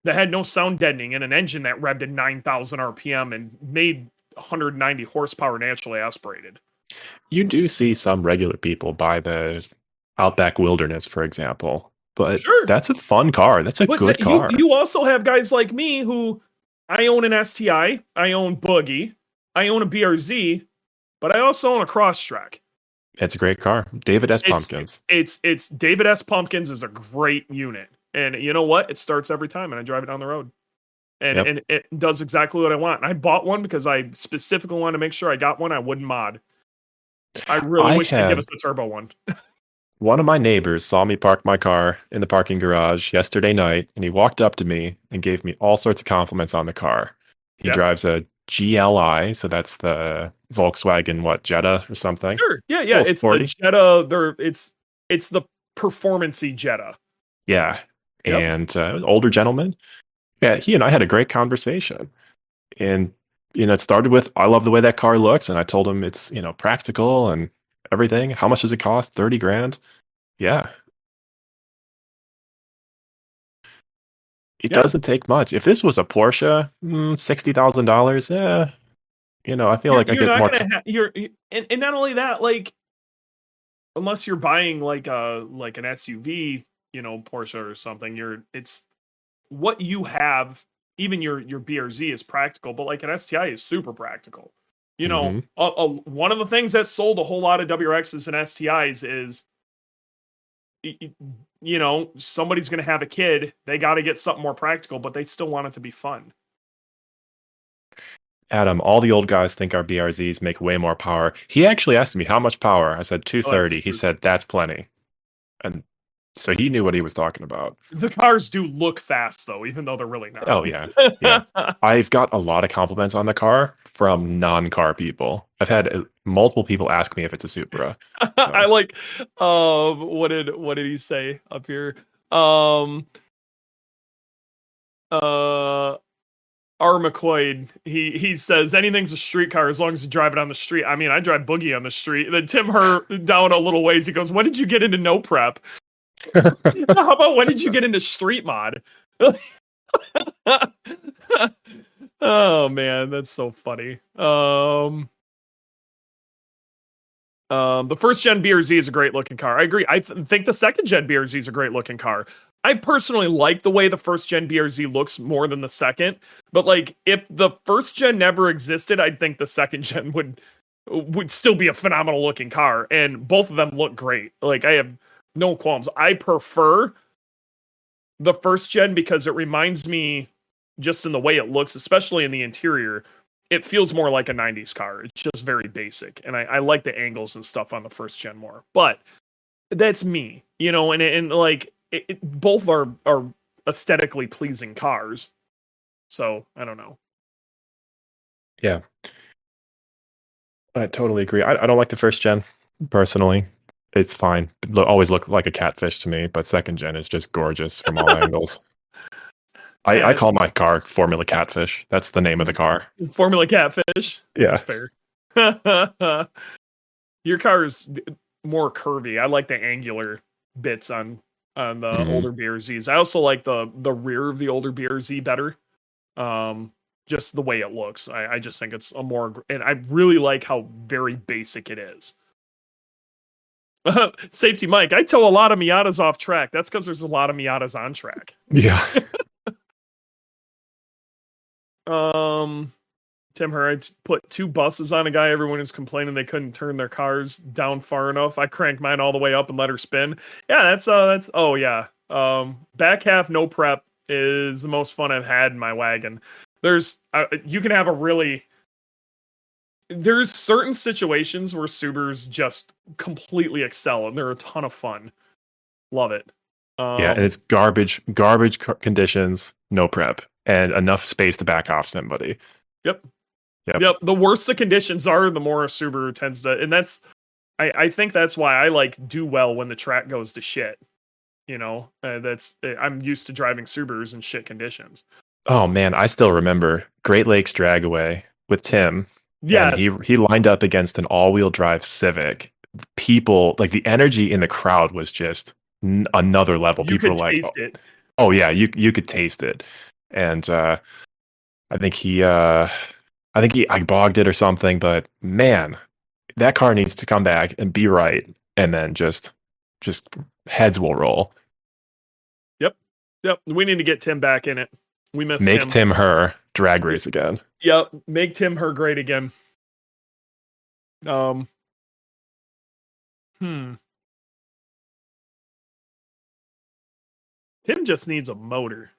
that had no sound deadening and an engine that revved at 9,000 RPM and made 190 horsepower naturally aspirated. You do see some regular people buy the Outback Wilderness, for example, but that's a fun car. That's a good car. You also have guys like me who, I own an STI, I own Boogie, I own a BRZ, but I also own a Crosstrek. It's a great car. David S. Pumpkins. It's David S. Pumpkins is a great unit. And you know what? It starts every time, and I drive it down the road. And it does exactly what I want. And I bought one because I specifically wanted to make sure I got one I wouldn't mod. I really wish they'd give us the turbo one. One of my neighbors saw me park my car in the parking garage yesterday night, and he walked up to me and gave me all sorts of compliments on the car. He Yeah. drives a GLI, so that's the Volkswagen Jetta or something. Sure. Yeah. Little It's sporty. the Jetta. It's the performance-y Jetta. Yeah, Yep. and an older gentleman. Yeah, he and I had a great conversation, and it started with, "I love the way that car looks," and I told him it's practical and everything. How much does it cost? 30 grand. Yeah, it Yeah. doesn't take much. If this was a Porsche, $60,000. Yeah, I feel like I You're get not more. gonna and not only that, like, unless you're buying like an SUV, Porsche or something, it's what you have. Even your BRZ is practical, but like an STI is super practical. Mhm. One of the things that sold a whole lot of WRXs and STIs is, somebody's going to have a kid. They got to get something more practical, but they still want it to be fun. Adam, all the old guys think our BRZs make way more power. He actually asked me how much power. I said 230. He said that's plenty, and so he knew what he was talking about. The cars do look fast, though, even though they're really not. Oh, yeah. Yeah. I've got a lot of compliments on the car from non-car people. I've had multiple people ask me if it's a Supra. So. I like, what did he say up here? R. McQuaid, he says anything's a street car as long as you drive it on the street. I mean, I drive Boogie on the street. Then Tim Her down a little ways, he goes, when did you get into no prep? How about when did you get into street mod? Oh man, that's so funny. The first gen BRZ is a great looking car. I agree. I think the second gen BRZ is a great looking car. I personally like the way the first gen BRZ looks more than the second. But like, if the first gen never existed, I think the second gen would still be a phenomenal looking car, and both of them look great. Like, I have no qualms. I prefer the first gen because it reminds me, just in the way it looks, especially in the interior, it feels more like a 90s car. It's just very basic, and I like the angles and stuff on the first gen more. But that's me, and like, both are aesthetically pleasing cars. So I don't know. Yeah, I totally agree. I don't like the first gen personally. It's fine. It always looked like a catfish to me, but second gen is just gorgeous from all angles. I call my car Formula Catfish. That's the name of the car. Formula Catfish. Yeah. That's fair. Your car is more curvy. I like the angular bits on the older BRZs. I also like the rear of the older BRZ better. Just the way it looks. I just think it's and I really like how very basic it is. Safety Mike, I tow a lot of Miatas off track. That's because there's a lot of Miatas on track. Yeah. Tim Hurd put 2 buses on a guy. Everyone is complaining they couldn't turn their cars down far enough. I cranked mine all the way up and let her spin. Yeah, that's oh yeah. Back half no prep is the most fun I've had in my wagon. There's you can have there's certain situations where Subarus just completely excel, and they're a ton of fun. Love it. Yeah, and it's garbage conditions, no prep, and enough space to back off somebody. Yep. The worse the conditions are, the more a Subaru tends to, and that's, I think that's why I like do well when the track goes to shit. I'm used to driving Subarus in shit conditions. Oh man, I still remember Great Lakes Dragaway with Tim. Yeah, he lined up against an all-wheel drive Civic. People, like, the energy in the crowd was just another level. People were like, it. "Oh yeah, you could taste it." And I think I bogged it or something. But man, that car needs to come back and be right, and then just heads will roll. Yep. We need to get Tim back in it. We miss Make Tim her drag race again. Yep. Make Tim her great again. Tim just needs a motor.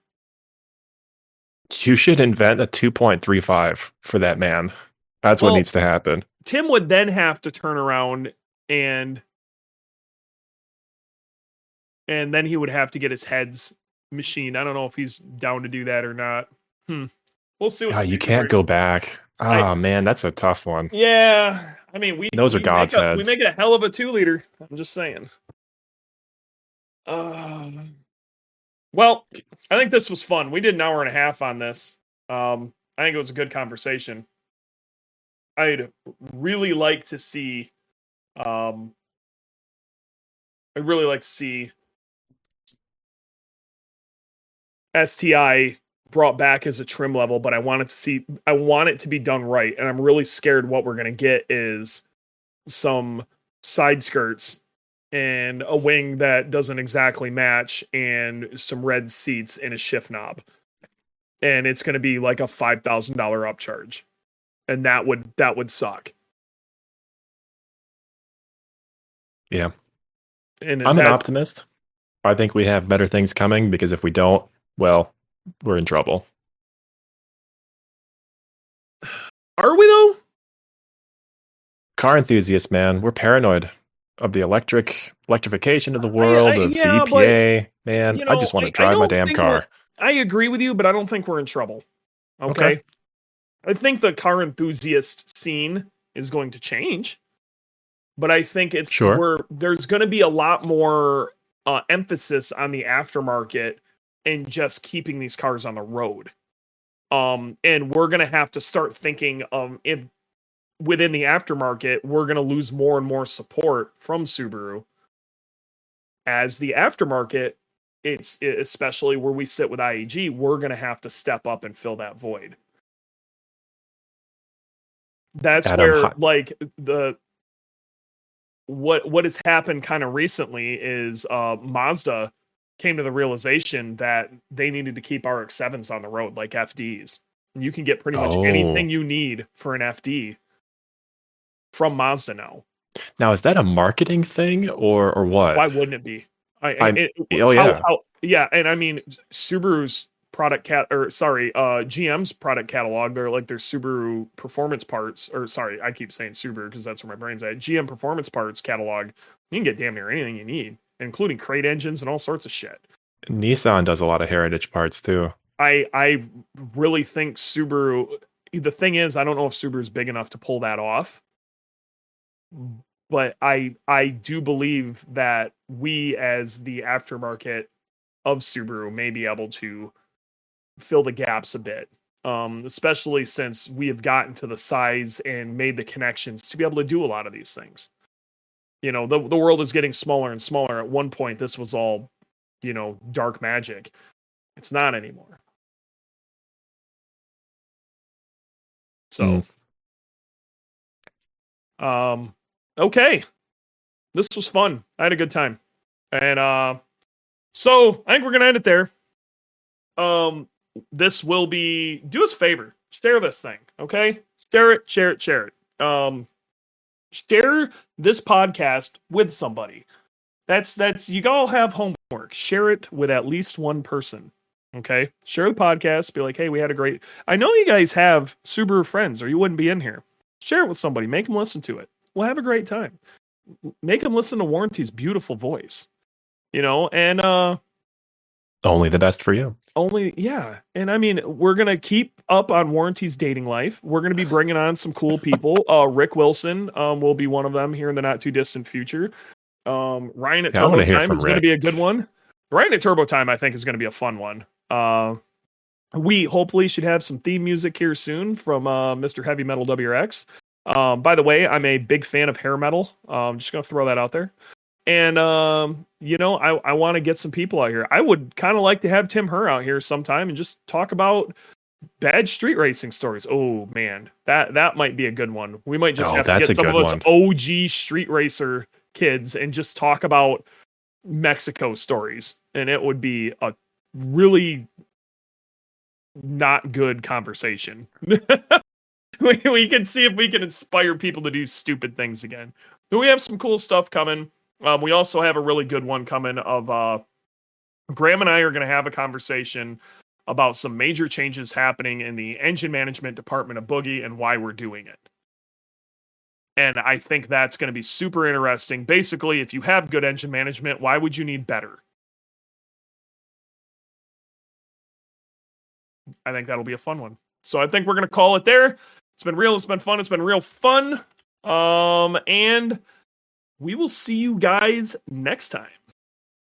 You should invent a 2.35 for that man. That's what needs to happen. Tim would then have to turn around and and then he would have to get his heads machined. I don't know if he's down to do that or not. We'll see what the You future can't brings. go back. Man, that's a tough one. Yeah, I mean, Those are God's we heads. make it a hell of a 2-liter. I'm just saying. Well, I think this was fun. We did an hour and a half on this. I think it was a good conversation. I'd really like to see. I'd really like to see STI brought back as a trim level, but I want it to be done right, and I'm really scared what we're gonna get is some side skirts and a wing that doesn't exactly match, and some red seats and a shift knob, and it's gonna be like a $5,000 upcharge, and that would suck. Yeah, And I'm an optimist. I think we have better things coming, because if we don't, well, we're in trouble. Are we though? Car enthusiasts, man, we're paranoid of the electrification of the world, of the EPA. Man, I just want to drive my damn car. I agree with you, but I don't think we're in trouble. Okay. I think the car enthusiast scene is going to change, but I think there's going to be a lot more emphasis on the aftermarket and just keeping these cars on the road. And we're going to have to start thinking if within the aftermarket, we're going to lose more and more support from Subaru. As the aftermarket, it's especially where we sit with IAG, we're going to have to step up and fill that void. That's where what has happened kind of recently is Mazda came to the realization that they needed to keep RX-7s on the road like FDs. You can get pretty much anything you need for an FD from Mazda now. Now, is that a marketing thing or what? Why wouldn't it be? Yeah. And I mean, Subaru's GM's product catalog, they're like their Subaru performance parts, I keep saying Subaru because that's where my brain's at. GM performance parts catalog, you can get damn near anything you need, including crate engines and all sorts of shit. Nissan does a lot of heritage parts too. I really think Subaru, the thing is, I don't know if Subaru's big enough to pull that off, but I do believe that we as the aftermarket of Subaru may be able to fill the gaps a bit, especially since we have gotten to the size and made the connections to be able to do a lot of these things. You know, the world is getting smaller and smaller. At one point, this was all, dark magic. It's not anymore. So, okay. This was fun. I had a good time. And so I think we're gonna end it there. This will be, do us a favor, share this thing, okay? Share it. Share this podcast with somebody. That's you all have homework. Share it with at least one person. Okay? Share the podcast, be like, hey, we had a great, I know you guys have Subaru friends or you wouldn't be in here. Share it with somebody, make them listen to it. We'll have a great time. Make them listen to Warranty's beautiful voice. And only the best for you. Yeah. And I mean, we're going to keep up on Warranty's dating life. We're going to be bringing on some cool people. Rick Wilson will be one of them here in the not too distant future. Ryan at Turbo Time is going to be a good one. Ryan at Turbo Time, I think, is going to be a fun one. We hopefully should have some theme music here soon from Mr. Heavy Metal WRX. By the way, I'm a big fan of hair metal. I'm just going to throw that out there. And, I want to get some people out here. I would kind of like to have Tim Herr out here sometime and just talk about bad street racing stories. Oh, man, that might be a good one. We might just have to get some of us OG street racer kids and just talk about Mexico stories. And it would be a really not good conversation. We can see if we can inspire people to do stupid things again. But we have some cool stuff coming. We also have a really good one coming of Graham and I are going to have a conversation about some major changes happening in the engine management department of Boogie and why we're doing it. And I think that's going to be super interesting. Basically, if you have good engine management, why would you need better? I think that'll be a fun one. So I think we're going to call it there. It's been real. It's been fun. It's been real fun. And we will see you guys next time.